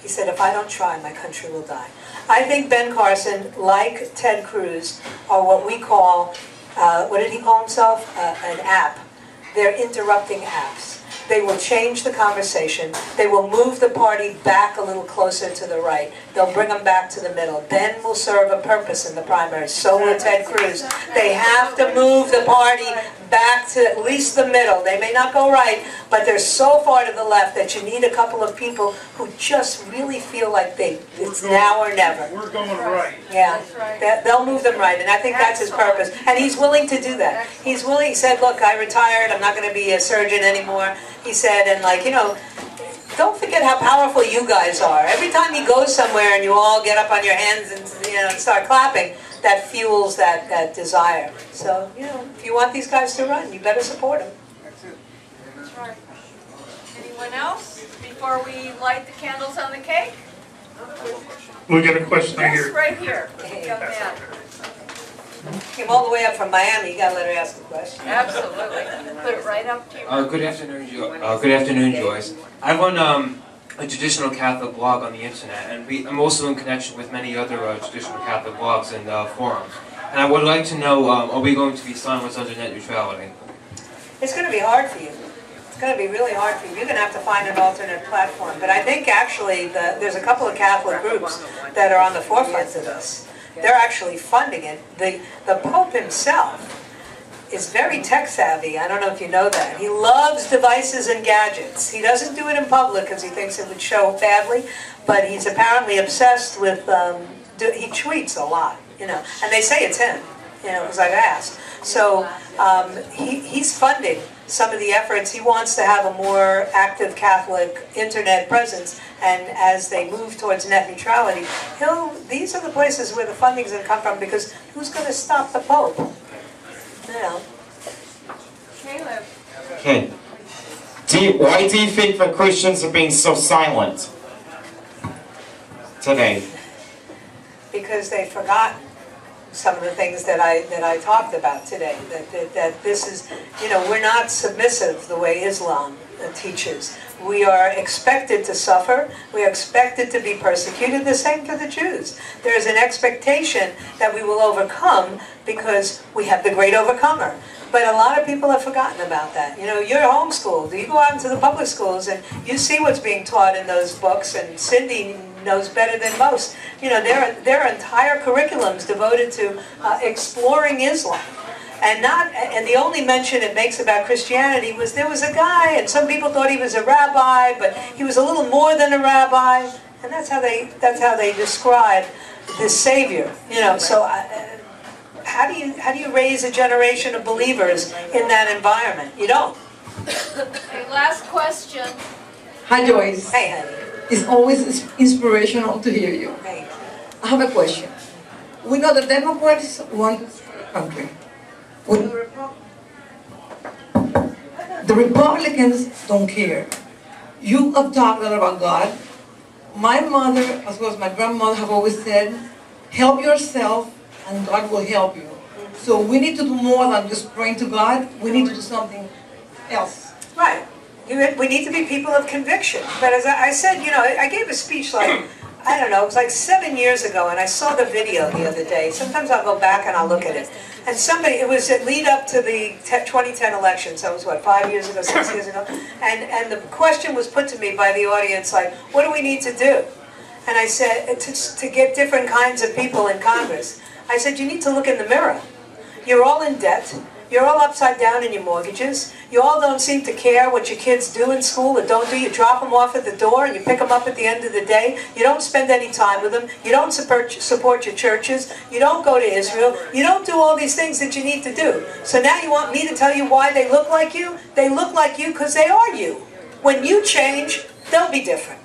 He said, if I don't try, my country will die. I think Ben Carson, like Ted Cruz, are what we call, what did he call himself? An app. They're interrupting apps. They will change the conversation. They will move the party back a little closer to the right. They'll bring them back to the middle. Ben will serve a purpose in the primaries. So will Ted Cruz. They have to move the party back to at least the middle. They may not go right, but they're so far to the left that you need a couple of people who just really feel like it's now or never. We're going right. Yeah, they'll move them right, and I think that's his purpose. And he's willing to do that. He's willing. He said, look, I retired. I'm not going to be a surgeon anymore. He said, and don't forget how powerful you guys are. Every time he goes somewhere and you all get up on your hands and start clapping, that fuels that desire. So, if you want these guys to run, you better support them. That's right. Anyone else before we light the candles on the cake? We got a question right Yes, here. right here. Young man. Came all the way up from Miami. You got to let her ask a question. Absolutely. Put it right up to you. Good afternoon, Joyce. I run a traditional Catholic blog on the internet, and I'm also in connection with many other traditional Catholic blogs and forums. And I would like to know, are we going to be silenced under net neutrality? It's going to be hard for you. It's going to be really hard for you. You're going to have to find an alternate platform. But I think actually there's a couple of Catholic groups that are on the forefront of this. They're actually funding it. The Pope himself is very tech savvy. I don't know if you know that. He loves devices and gadgets. He doesn't do it in public because he thinks it would show badly, but he's apparently obsessed with, he tweets a lot, and they say it's him, because I've asked. So he's funding some of the efforts. He wants to have a more active Catholic internet presence, and as they move towards net neutrality, these are the places where the funding's going to come from, because who's going to stop the Pope? Caleb. Okay. Why do you think that Christians are being so silent today? Because they've forgotten some of the things that I talked about today. That this is, we're not submissive the way Islam teaches. We are expected to suffer. We are expected to be persecuted. The same for the Jews. There is an expectation that we will overcome because we have the great overcomer. But a lot of people have forgotten about that. You're homeschooled. You go out into the public schools and you see what's being taught in those books, and Cindy knows better than most. Their entire curriculum's devoted to exploring Islam. And the only mention it makes about Christianity was there was a guy, and some people thought he was a rabbi, but he was a little more than a rabbi, and that's how they describe the Savior. So how do you raise a generation of believers in that environment? You don't. Okay, last question. Hi, Joyce. Hey, honey. It's always inspirational to hear you. Hey. I have a question. We know the Democrats want to destroy the country. The Republicans don't care. You have talked a lot about God. My mother, as well as my grandmother, have always said, help yourself and God will help you. So we need to do more than just praying to God. We need to do something else. Right. We need to be people of conviction. But as I said, I gave a speech I don't know, it was like 7 years ago, and I saw the video the other day. Sometimes I'll go back and I'll look at it. And it was a lead up to the 2010 election, so it was 5 years ago, 6 years ago. And the question was put to me by the audience, what do we need to do? And I said, to get different kinds of people in Congress. I said, you need to look in the mirror. You're all in debt. You're all upside down in your mortgages. You all don't seem to care what your kids do in school or don't do. You drop them off at the door and you pick them up at the end of the day. You don't spend any time with them. You don't support your churches. You don't go to Israel. You don't do all these things that you need to do. So now you want me to tell you why they look like you? They look like you because they are you. When you change, they'll be different.